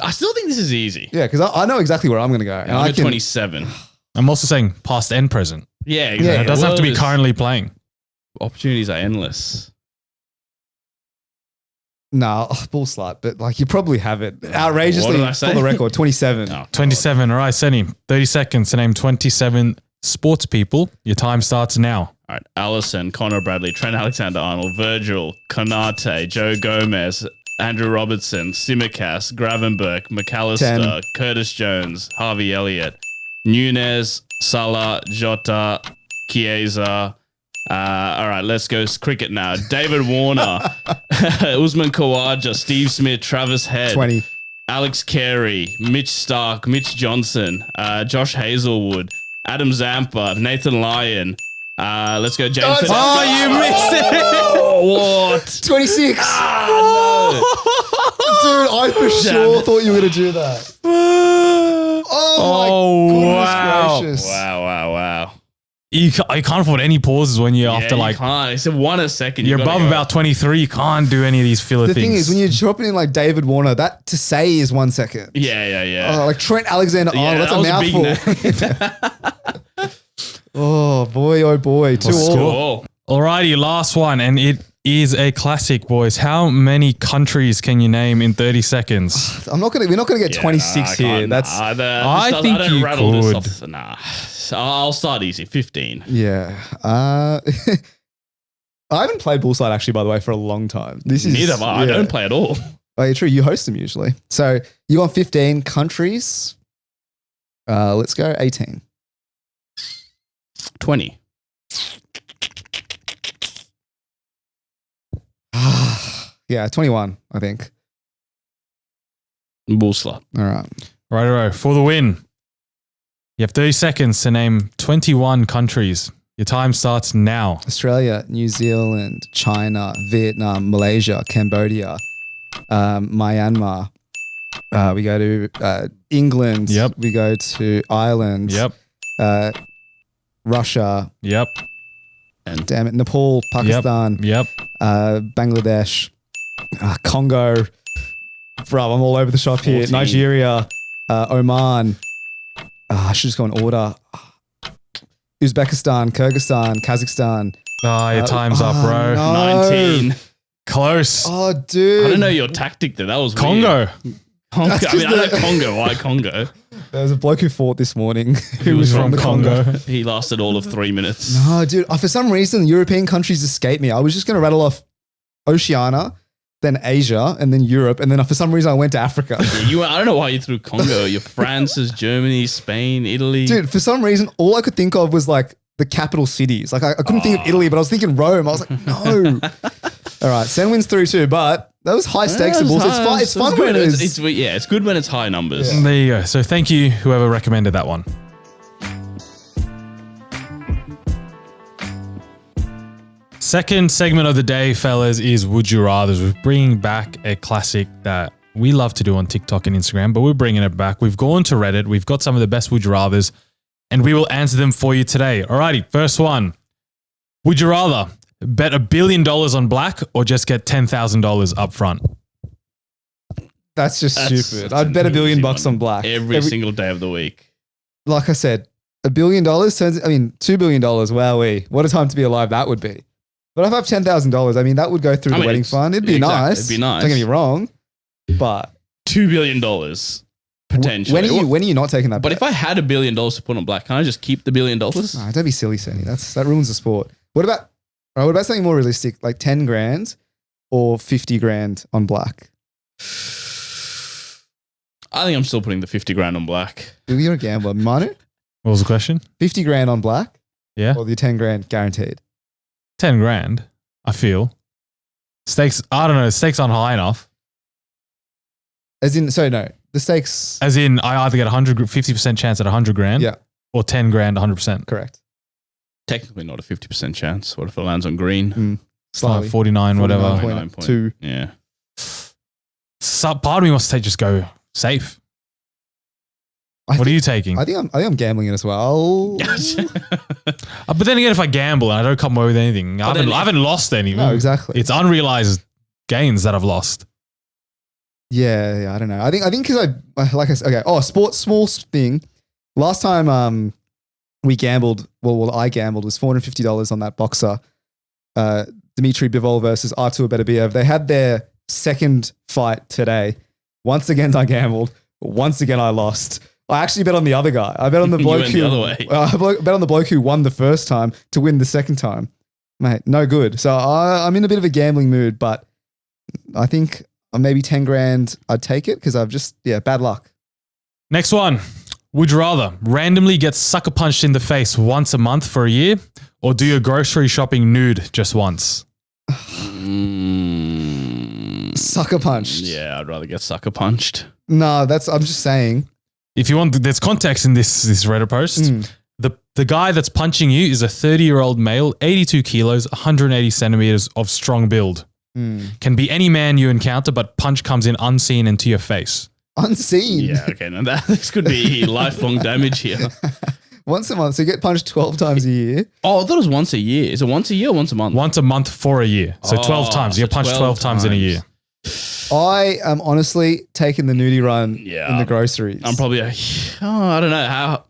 I still think this is easy. Yeah, because I know exactly where I'm going to go. And I'll I go can. 27. I'm also saying past and present. Yeah, Yeah, exactly. It doesn't have to be Well, currently playing. opportunities are endless. No, Bullslut, but like you probably have it outrageously What did I say? for the record. 27. Oh, 27. All right, Senny. 30 seconds to name 27 sports people. Your time starts now. All right. Allison, Connor Bradley, Trent Alexander-Arnold, Virgil, Konate, Joe Gomez, Andrew Robertson, Simicast, Gravenberg, McAllister, 10. Curtis Jones, Harvey Elliott, Nunez, Salah, Jota, Chiesa. All right, let's go cricket now. David Warner, Usman Khawaja, Steve Smith, Travis Head, 20. Alex Carey, Mitch Stark, Mitch Johnson, Josh Hazelwood, Adam Zampa, Nathan Lyon. Let's go, James. Oh, you missed it. Oh, what? 26. Ah, Dude, I for sure thought you were going to do that. Oh, my wow. goodness gracious. Wow. You can't afford any pauses when you're after you like can't. It's a 1 a second. you're You gotta above go. about 23. You can't do any of these filler The things. thing is, when you're dropping in like David Warner, that to say is 1 second. Yeah. Oh, like Trent Alexander-Arnold, Yeah, that's a that mouthful. Oh boy, 2 What's all. score? Cool. Alrighty, last one, and it is a classic, boys. How many countries can you name in 30 seconds? We're not gonna get 26 here. That's I think you could. Nah. I'll start easy. 15. yeah. I haven't played Bullslut actually, by the way, for a long time. This is Neither have I. I yeah. don't play at all. Oh, yeah, true. You host them usually. So you want 15 countries. Let's go 18. 20. Yeah, 21, I think. Bullslut. All right. Right, for the win. You have 30 seconds to name 21 countries. Your time starts now. Australia, New Zealand, China, Vietnam, Malaysia, Cambodia, Myanmar. We go to England. Yep. We go to Ireland. Yep. Russia. Yep. And Damn it. Nepal, Pakistan, Yep. Bangladesh, Congo. Bro, I'm all over the shop here. 14. Nigeria, Oman. I should just go in order. Uzbekistan, Kyrgyzstan, Kazakhstan. Your time's up, bro. no. 19. Close. Oh, dude. I don't know your tactic there. That was Congo. Weird. Congo. That's I mean, I know 'cause Congo. Why Congo? There was a bloke who fought this morning. He was from the Congo. He lasted all of 3 minutes. No, dude. For some reason, European countries escape me. I was just going to rattle off Oceania, then Asia, and then Europe, and then for some reason I went to Africa. Yeah, I don't know why you threw Congo. You're France's, Germany, Spain, Italy. Dude, for some reason, all I could think of was like the capital cities. Like I couldn't think of Italy, but I was thinking Rome. I was like, no. All right, Sen wins 3-2, but that was high stakes. It's fun when it's good when it's high numbers. There you go. So thank you, whoever recommended that one. Second segment of the day, fellas, is Would You Rathers. We're bringing back a classic that we love to do on TikTok and Instagram, but we're bringing it back. We've gone to Reddit. We've got some of the best Would You Rathers, and we will answer them for you today. Alrighty, first one. Would you rather bet $1 billion on black or just get $10,000 up front? That's stupid. I'd bet $1 billion on black every single day of the week. Like I said, $1 billion $2 billion. Wowee. What a time to be alive that would be. But if I have $10,000, I mean, that would go through the wedding fund. It'd be nice. It'd be nice. Don't get me wrong. But $2 billion potentially. When are you not taking that? But bet? if I had $1 billion to put on black, can I just keep the $1 billion? No, don't be silly, Senny. That ruins the sport. What about something more realistic, like 10 grand or 50 grand on black? I think I'm still putting the 50 grand on black. You're a gambler. Manu? What was the question? 50 grand on black? Yeah. Or the 10 grand guaranteed? 10 grand, I feel. Stakes, I don't know, stakes aren't high enough. The stakes. As in, I either get 50% chance at 100 grand or 10 grand, 100%. Correct. Technically not a 50% chance. What if it lands on green? Slightly. 49, whatever. 49.2. Yeah. Part of me wants to just go safe. What are you taking? I think I'm gambling it as well. But then again, if I gamble and I don't come away with anything, I haven't lost any. No, exactly. It's unrealized gains that I've lost. Yeah, I don't know. I think because I said, okay. Oh, small thing. Last time we gambled, I gambled, was $450 on that boxer, Dmitry Bivol versus Artur Beterbiev. They had their second fight today. Once again, I gambled. Once again, I lost. I actually bet on the other guy. I bet on the bloke I bet on the bloke who won the first time to win the second time. Mate, no good. So I'm in a bit of a gambling mood, but I think maybe 10 grand, I'd take it because I've just, bad luck. Next one. Would you rather randomly get sucker punched in the face once a month for a year or do your grocery shopping nude just once? Sucker punched. Yeah, I'd rather get sucker punched. No, I'm just saying. If you want, there's context in this Reddit post. The guy that's punching you is a 30-year-old male, 82 kilos, 180 centimeters of strong build. Can be any man you encounter, but punch comes in unseen into your face. Unseen? Yeah, okay. Now this could be lifelong damage here. Once a month. So you get punched 12 times a year. Oh, I thought it was once a year. Is it once a year or once a month? Once a month for a year. So 12 times. You get punched 12 times in a year. I am honestly taking the nudie run in the groceries. I'm probably I don't know.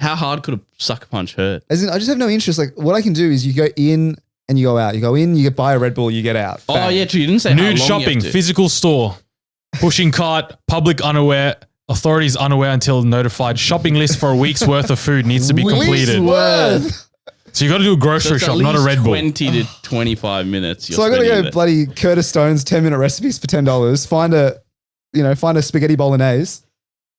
How hard could a sucker punch hurt? As in, I just have no interest. Like, what I can do is you go in and you go out. You go in, you buy a Red Bull, you get out. Oh, Bang. yeah, true. You didn't say nude how long shopping, you have to. physical store, pushing cart, public unaware, authorities unaware until notified. Shopping list for a week's worth of food needs to be completed. So you got to do a grocery shop, not a Red Bull. 20 to 25 minutes. So I got to go bloody Curtis Stone's 10-minute recipes for $10. Find a spaghetti bolognese.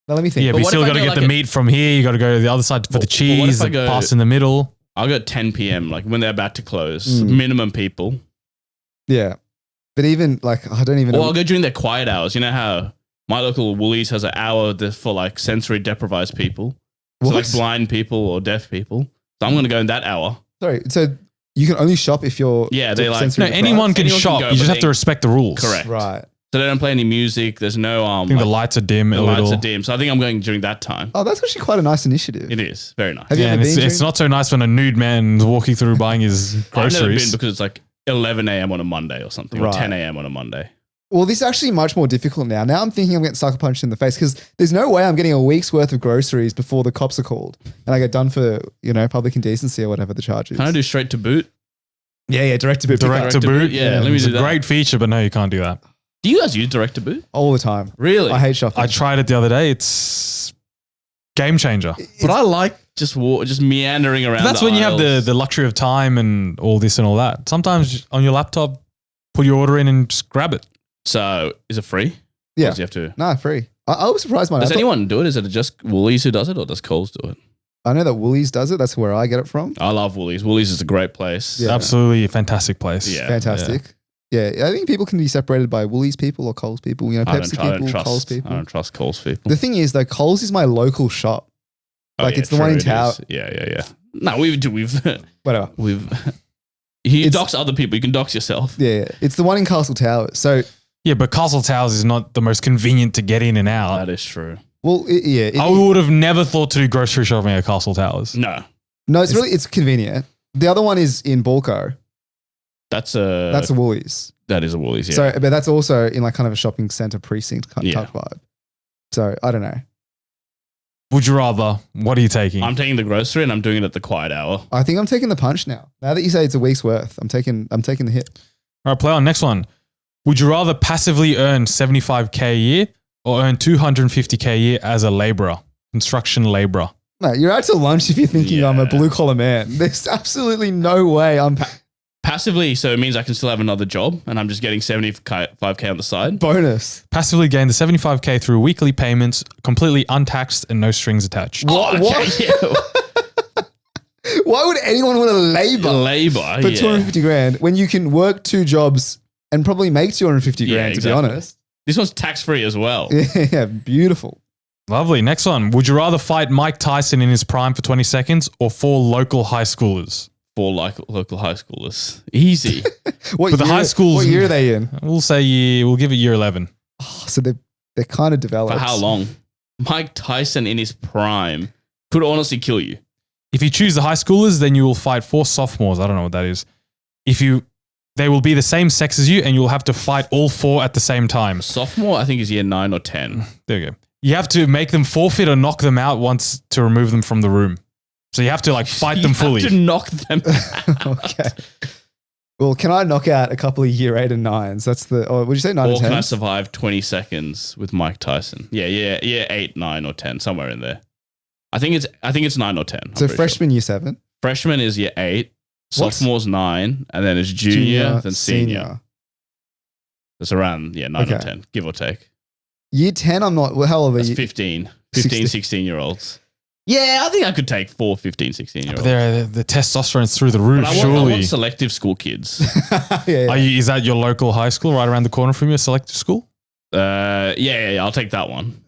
Now let me think. Yeah, but you still got to get the meat from here. You got to go to the other side for the cheese, pass in the middle. I'll go at 10 p.m. like when they're about to close. Minimum people. Yeah, but even like I don't even. Or I'll go during their quiet hours. You know how my local Woolies has an hour for like sensory deprived people, so like blind people or deaf people. So I'm going to go in that hour. Sorry, so you can only shop if you're they like no anyone can shop. You just have to respect the rules. Correct. Right. So they don't play any music. There's no I think the lights are dim. The lights are dim. So I think I'm going during that time. Oh, that's actually quite a nice initiative. It is very nice. Have you ever been? It's not so nice when a nude man's walking through buying his groceries. I've never been because it's like 11 a.m. on a Monday or something, or 10 a.m. on a Monday. Well, this is actually much more difficult now. Now I'm thinking I'm getting sucker punched in the face because there's no way I'm getting a week's worth of groceries before the cops are called and I get done for, public indecency or whatever the charge is. Can I do straight to boot? Yeah, direct to boot. Direct to boot? Yeah, let me do that. Great feature, but no, you can't do that. Do you guys use direct to boot? All the time. Really? I hate shopping. I tried it the other day. It's game changer. But I like just meandering around. But that's when you have the luxury of time and all this and all that. Sometimes on your laptop, put your order in and just grab it. So is it free? Yeah. Or does you have to? Nah, free. I was surprised by it. Does anyone do it? Is it just Woolies who does it, or does Coles do it? I know that Woolies does it. That's where I get it from. I love Woolies. Woolies is a great place. Yeah. Absolutely a fantastic place. Yeah. Fantastic. Yeah. I think people can be separated by Woolies people or Coles people. You know, I Pepsi don't people, Coles trust. people. I don't trust Coles people. The thing is, though, Coles is my local shop. Like, it's the one in Tower. Yeah. No, we've Whatever. You dox other people. You can dox yourself. Yeah. It's the one in Castle Towers. So, Yeah, but Castle Towers is not the most convenient to get in and out. That is true. well, I would have never thought to do grocery shopping at Castle Towers. No, no, it's convenient. The other one is in Bulco. that's That's a Woolies. that is a Woolies. Yeah. So, but that's also in like kind of a shopping center precinct type Yeah. vibe. So, I don't know. Would you rather? What are you taking? I'm taking the grocery and I'm doing it at the quiet hour. I think I'm taking the punch now. Now that you say it's a week's worth, I'm taking the hit. All right, play on. Next one. Would you rather passively earn 75K a year or earn 250K a year as a laborer, construction laborer? Mate, you're out to lunch if you're thinking I'm a Yeah. blue collar man. There's absolutely no way I'm Passively, so it means I can still have another job and I'm just getting 75K on the side. bonus. Passively gain the 75K through weekly payments, completely untaxed and no strings attached. What? Why would anyone want to labor Labor. for Yeah. 250 grand when you can work 2 jobs and probably make 250 Yeah, grand, exactly. to be honest? This one's tax free as well. Yeah, beautiful. Lovely. Next one. Would you rather fight Mike Tyson in his prime for 20 seconds or 4 local high schoolers? For like local high schoolers. Easy. What But the high schools- What year are they in? We'll say we'll give it year 11. Oh, so they're kind of developed. For how long? Mike Tyson in his prime could honestly kill you. If you choose the high schoolers, then you will fight 4 sophomores. I don't know what that is. They will be the same sex as you and you'll have to fight all 4 at the same time. Sophomore, I think, is year 9 or 10. There you go. You have to make them forfeit or knock them out once to remove them from the room. So you have to like fight them fully. You have to knock them out. Okay. Well, can I knock out a couple of year 8 and 9s? That's the, would you say 9 Or and can I 10? survive 20 seconds with Mike Tyson? Yeah, 8, 9, or 10, somewhere in there. I think it's 9 or 10. I'm So pretty freshman year 7. sure. Freshman is year 8, What? sophomore's 9, and then it's junior, then senior. It's around 9 or Okay. 10, give or take. Year 10, I'm not, well, how old are That's you? 15, 16. 16-year-olds. Yeah, I think I could take 4 15, 16-year-olds. But the testosterone's through the roof, But I surely. want selective school kids. Yeah. Is that your local high school right around the corner from your selective school? Yeah, I'll take that one.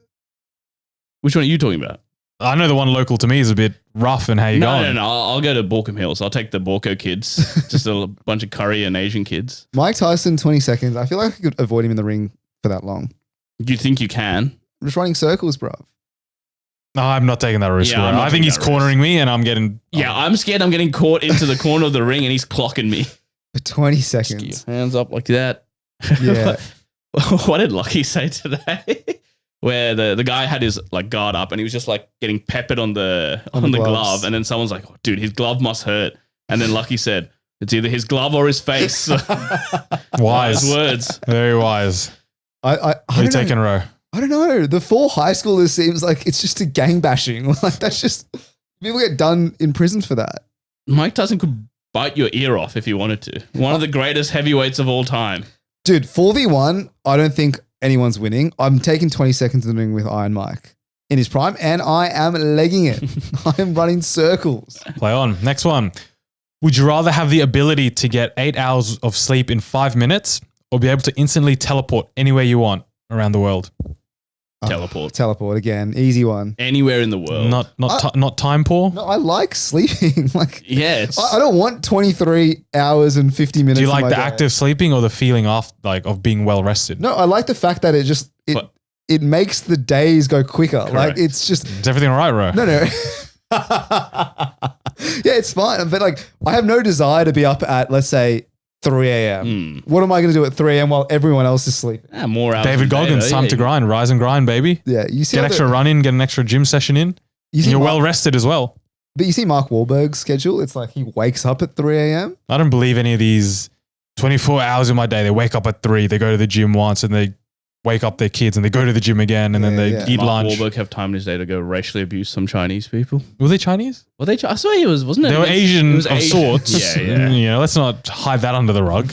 Which one are you talking about? I know the one local to me is a bit rough and how you going. No. I'll go to Borkham Hills. I'll take the Borco kids. Just a bunch of curry and Asian kids. Mike Tyson, 20 seconds. I feel like I could avoid him in the ring for that long. You think you can? I'm just running circles, bro. No, I'm not taking that risk. Yeah, bro. I'm not I think taking he's that risk. cornering me and I'm getting... Yeah, I'm scared I'm getting caught into the corner of the ring and he's clocking me. For 20 Just seconds. get your hands up like that. Yeah. What did Lucky say today? Where the guy had his like guard up and he was just like getting peppered on the On the gloves. glove, and then someone's like, oh, "Dude, his glove must hurt." And then Lucky said, "It's either his glove or his face." Wise. Wise words. Very wise. I What are you don't know. taking, Ro? I don't know. The 4 high schoolers seems like it's just a gang bashing. Like that's just, people get done in prison for that. Mike Tyson could bite your ear off if he wanted to. One of the greatest heavyweights of all time. Dude, 4v1, I don't think anyone's winning. I'm taking 20 seconds in the ring with Iron Mike in his prime, and I am legging it. I'm running circles. Play on. Next one. Would you rather have the ability to get 8 hours of sleep in 5 minutes or be able to instantly teleport anywhere you want around the world? Teleport. Teleport again. Easy one. Anywhere in the world. Not time poor? No, I like sleeping. Like, Yeah, it's I don't want 23 hours and 50 minutes. Do you of like my the day. act of sleeping or the feeling of being well rested? No, I like the fact that But- it makes the days go quicker. Like Correct. it's just Is everything all right, Ro? no. Yeah, it's fine. But like, I have no desire to be up at, let's say, 3 a.m. What am I going to do at 3 a.m. while everyone else is sleeping? more hours. David a day, Goggins, though. time Yeah, to grind. Rise and grind, baby. Yeah, you see Get all extra the- run in, get an extra gym session in. You And see you're Mark, well rested as well. but you see Mark Wahlberg's schedule. It's like he wakes up at 3 a.m. I don't believe any of these 24 hours in my day. They wake up at 3, they go to the gym once and they wake up their kids and they go to the gym again and then Yeah, they yeah. eat Mark lunch. Wahlberg have time in his day to go racially abuse some Chinese people. Were they Chinese? Well, I swear he wasn't it? They were Asian He was of Asian. sorts. Yeah. You know, let's not hide that under the rug.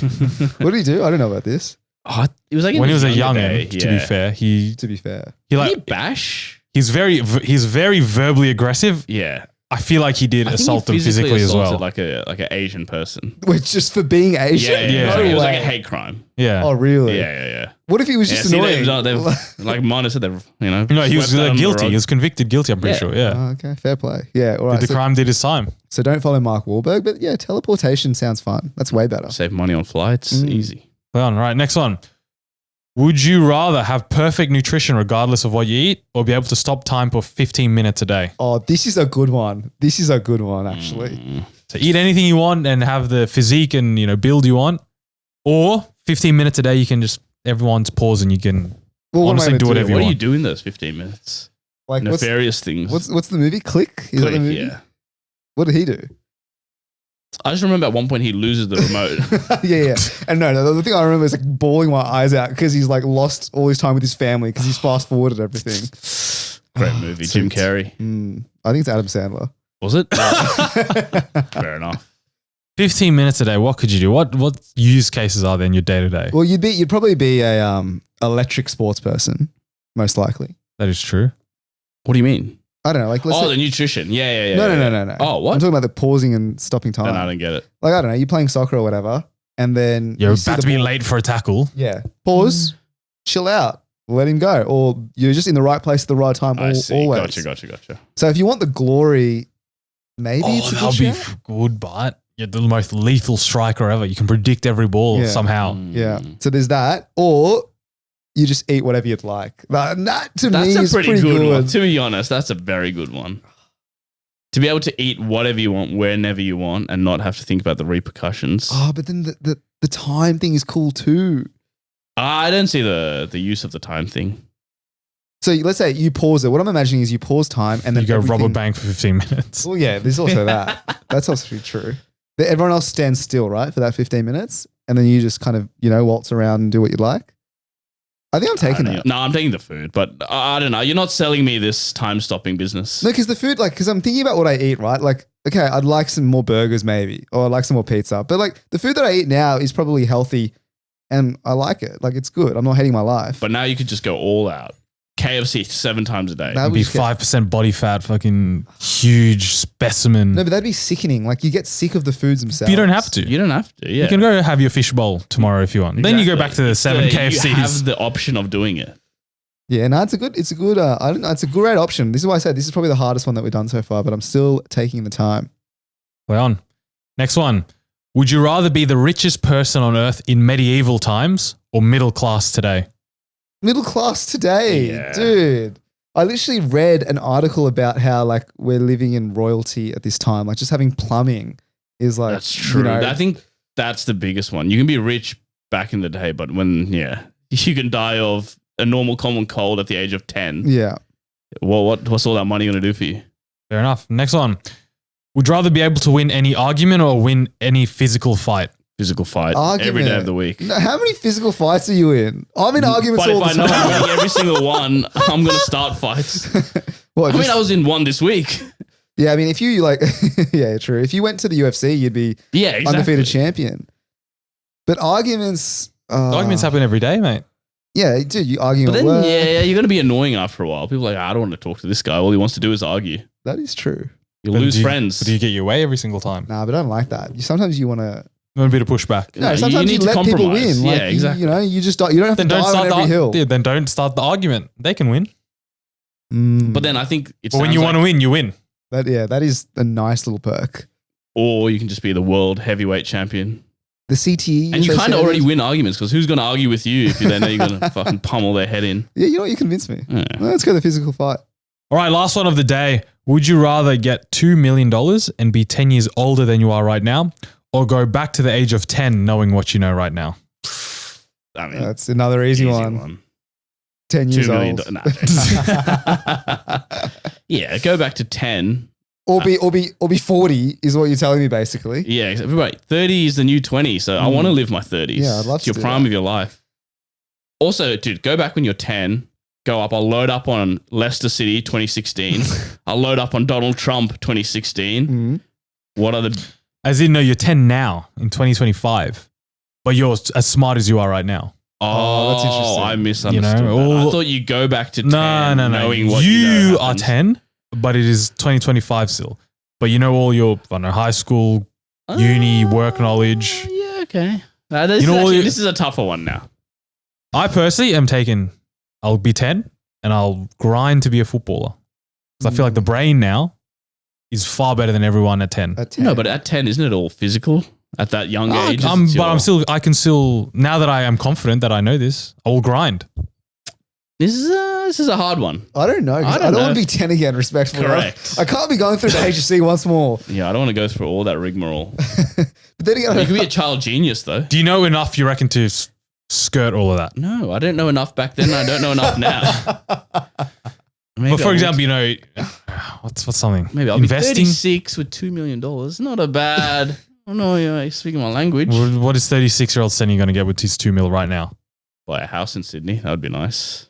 What did he do? I don't know about this. Oh, it was like in when he his was a younger youngin, day, to be fair, he To be fair. he Did he like bash? he's very verbally aggressive. Yeah. I feel like he did I think assault he them physically as assaulted well. like an Asian person. Which just for being Asian? yeah. So it was way. like a hate crime. Yeah. Oh, really? Yeah. What if he was Yeah, just see, annoying? like Miner said, they've, No, he was swept that under the guilty. rug. He was convicted guilty, I'm pretty Yeah. sure. Yeah. Oh, okay, fair play. Yeah, all right. The crime did his time. So don't follow Mark Wahlberg, but yeah, teleportation sounds fun. That's way better. Save money on flights. Easy. Well, all right, next one. Would you rather have perfect nutrition regardless of what you eat or be able to stop time for 15 minutes a day? Oh, this is a good one. This is a good one, actually. So eat anything you want and have the physique and, build you want. Or 15 minutes a day, you can just, everyone's pause and you can Well, what am I honestly gonna do whatever you What do you want. do in those 15 minutes? Like, Nefarious things. what's the movie? Click? Is that the Click, movie? yeah. What did he do? I just remember at one point he loses the remote. yeah. And no, the thing I remember is like bawling my eyes out because he's like lost all his time with his family because he's fast forwarded everything. Great movie. Jim Carrey. I think it's Adam Sandler. Was it? Fair enough. 15 minutes a day, what could you do? What use cases are there in your day to day? Well, you'd probably be a electric sports person, most likely. That is true. What do you mean? I don't know. Like, let's Oh, say- the nutrition. Yeah. No. Oh, I'm what? talking about the pausing and stopping time. Then I don't get it. Like, I don't know. You're playing soccer or whatever, and then You're you see about the to be ball- late for a tackle. Yeah. Pause. Chill out. Let him go. Or you're just in the right place at the right time. I see. Always. Gotcha. So if you want the glory, maybe it's a that'll good be shout. good, but you're the most lethal striker ever. You can predict every ball Yeah. somehow. Yeah. So there's that. Or you just eat whatever you'd like. That to me That's is a pretty pretty good good. one. To be honest, that's a very good one. To be able to eat whatever you want, whenever you want, and not have to think about the repercussions. Oh, but then the time thing is cool too. I don't see the use of the time thing. So let's say you pause it. What I'm imagining is you pause time and then You go rob a everything- bank for 15 minutes. Well, yeah, there's also that. That's also true. But everyone else stands still, right, for that 15 minutes, and then you just kind of waltz around and do what you'd like. I think I'm taking that. No, I'm taking the food, but I don't know. You're not selling me this time stopping business. No, because the food, because I'm thinking about what I eat, right? Like, okay, I'd like some more burgers maybe, or I'd like some more pizza. But like the food that I eat now is probably healthy and I like it. Like it's good. I'm not hating my life. But now you could just go all out. KFC 7 times a day. That would Be just get- 5% body fat, fucking huge specimen. No, but that'd be sickening. Like you get sick of the foods themselves. You don't have to. You don't have to. Yeah. You can go have your fish bowl tomorrow if you want. Then you go back to the 7 You KFCs. have the option of doing it. Yeah, no, it's a good, I don't know, it's a great option. This is why I said this is probably the hardest one that we've done so far, but I'm still taking the time. Play on. Next one. Would you rather be the richest person on earth in medieval times or middle class today? Middle class today, Yeah. dude. I literally read an article about how like we're living in royalty at this time. Like just having plumbing is like, That's true. I think that's the biggest one. You can be rich back in the day, but when, you can die of a normal common cold at the age of 10. yeah. What's all that money going to do for you? Fair enough. Next one. Would you rather be able to win any argument or win any physical fight? Physical fight Argument. every day of the week. No, how many physical fights are you in? I'm in arguments But all if I the know I'm time. winning every single one, I'm going to start fights. What, I mean, I was in one this week. yeah, I mean, if you like, yeah, true. If you went to the UFC, you'd be Yeah, exactly. undefeated champion. But arguments, Arguments happen every day, mate. yeah, dude, you argue But at then, work. you're going to be annoying after a while. People are like, I don't want to talk to this guy. All he wants to do is argue. That is true. You'll But lose do you- friends. Do you get your way every single time? Nah, but I don't like that. Sometimes you want to. A bit of pushback. No, you sometimes you need to let people compromise. win. Like, Yeah, exactly. You just you don't have Then to don't die start on every hill. then don't start the argument. They can win. But then I think it's But when you want to win, you win. that is a nice little perk. or you can just be the world heavyweight champion. The CTE. And you they kind of say already is- win arguments because who's going to argue with you if they know you're going to fucking pummel their head in? Yeah, you know what? You convinced me. Yeah. Well, let's go the physical fight. All right, last one of the day. Would you rather get $2 million and be 10 years older than you are right now, or go back to the age of 10 knowing what you know right now? I mean, That's another easy one. 10 years $2 million. old. Yeah, go back to 10. Or be 40 is what you're telling me, basically. Yeah, exactly. Right. 30 is the new 20. So I want to live my 30s. Yeah, I'd love it's to your do prime that. of your life. Also, dude, go back when you're 10. Go up. I'll load up on Leicester City 2016. I'll load up on Donald Trump 2016. Mhm. What are the... As in, no, you're 10 now in 2025, but you're as smart as you are right now. Oh, that's interesting. I misunderstood. You know, that. I all- thought you go back to 10 No. knowing what You are happens. 10, but it is 2025 still. But you know all your high school, uni, work knowledge. Yeah, okay. This, You know, is all actually, you- this is a tougher one now. I personally am taking, I'll be 10 and I'll grind to be a footballer. Because I feel like the brain now is far better than everyone at 10. At 10. No, but at 10, isn't it all physical at that young age? I can still, now that I am confident that I know this, I will grind. This is a hard one. I don't know. 'Cause I I don't don't know. want to be 10 again, respectfully. Correct. I can't be going through the HSC once more. Yeah, I don't want to go through all that rigmarole. But then again, You could be a child genius, though. Do you know enough, you reckon, to skirt all of that? No, I didn't know enough back then. I don't know enough now. Maybe But for I'll- example, you know, what's something? maybe I'll investing. be 36 with $2 million. Not a bad. I don't know. You're speaking my language. What is 36-year-old Senny going to get with his 2 mil right now? Buy a house in Sydney. That would be nice.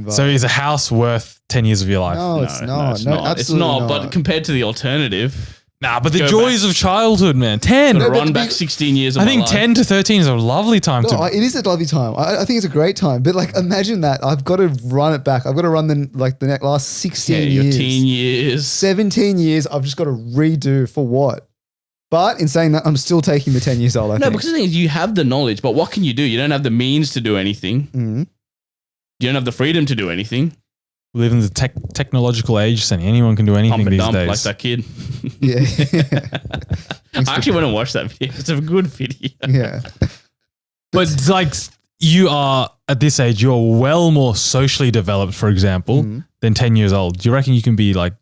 So is a house worth 10 years of your life? no, it's not. it's No, not. It's absolutely not. But compared to the alternative, Nah, but the Go joys of childhood, man. 10. gotta but run to back be- 16 years of I my think life. 10 to 13 is a lovely time No, to. it is a lovely time. I think it's a great time. But like, imagine that I've got to run it back. I've got to run the last 16 Yeah, your years, teen years. 17 years. I've just got to redo for what? But in saying that, I'm still taking the 10 years old. I No, think. because the thing is, you have the knowledge, but what can you do? You don't have the means to do anything. Mhm. You don't have the freedom to do anything. We live in the technological age, Senny. Anyone can do anything Pump and these dump days. like that kid. Yeah. I actually went and watched that video. It's a good video. Yeah. But it's like you are, at this age, you're well more socially developed, for example, Mhm. than 10 years old. Do you reckon you can be like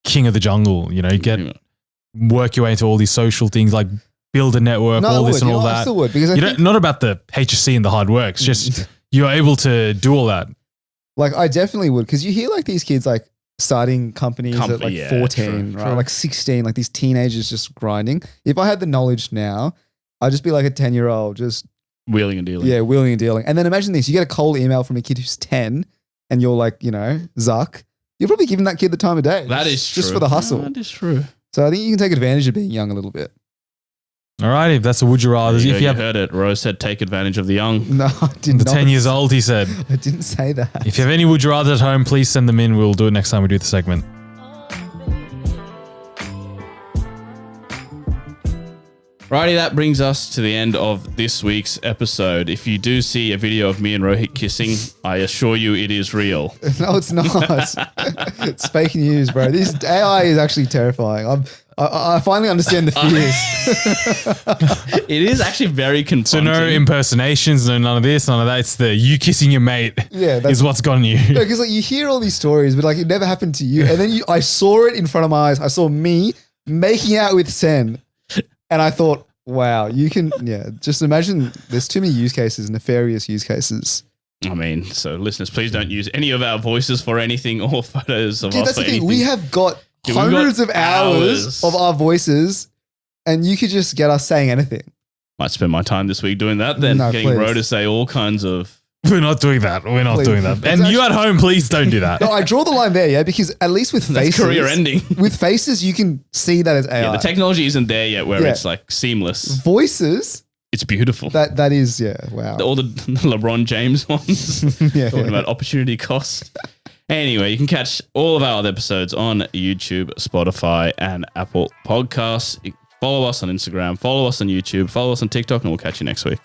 king of the jungle? You know, work your way into all these social things, like build a network, No, all I this would. and all I that. still would because I You think, don't, not about the HSC and the hard work. It's just you're able to do all that. like I definitely would because you hear like these kids like starting companies at Company, like yeah, 14, true, right? true. Like 16, like these teenagers just grinding. If I had the knowledge now, I'd just be like a 10-year-old, just Wheeling and dealing. yeah, wheeling and dealing. And then imagine this: you get a cold email from a kid who's 10, and you're like, you know, Zuck. You're probably giving that kid the time of day. That just- is true. just for the hustle. That is true. So I think you can take advantage of being young a little bit. All right, if that's a would you rather. You If you have heard it. Rose said take advantage of the young. No, I did the not. 10 years old, he said. I didn't say that. If you have any would you rather at home, please send them in. We'll do it next time we do the segment. Righty, that brings us to the end of this week's episode. If you do see a video of me and Rohit kissing, I assure you it is real. No, it's not. It's fake news, bro. This AI is actually terrifying. I finally understand the fears. It is actually very So confronting. no impersonations, no none of this, none of that. It's the you kissing your mate Yeah, that's is what's gotten you. because like you hear all these stories, but like it never happened to you. And then I saw it in front of my eyes. I saw me making out with Sen, and I thought, wow, you can. Yeah, just imagine. There's too many use cases, nefarious use cases. I mean, so listeners, please don't use any of our voices for anything or photos of Dude, us that's for the thing. anything. We have got Dude, we've got hundreds of hours hours. of our voices, and you could just get us saying anything. Might spend my time this week doing that then. No, Getting please. Ro to say all kinds of... We're not doing that. We're not Please. doing that. That's And you at home, please don't do that. No, I draw the line there, yeah, because at least with That's faces, career ending. with faces, you can see that it's AI. Yeah, the technology isn't there yet where Yeah. it's like seamless. Voices, It's beautiful. that is, yeah, wow. All the LeBron James ones. Yeah. Talking about opportunity cost. Anyway, you can catch all of our other episodes on YouTube, Spotify, and Apple Podcasts. Follow us on Instagram, follow us on YouTube, follow us on TikTok, and we'll catch you next week.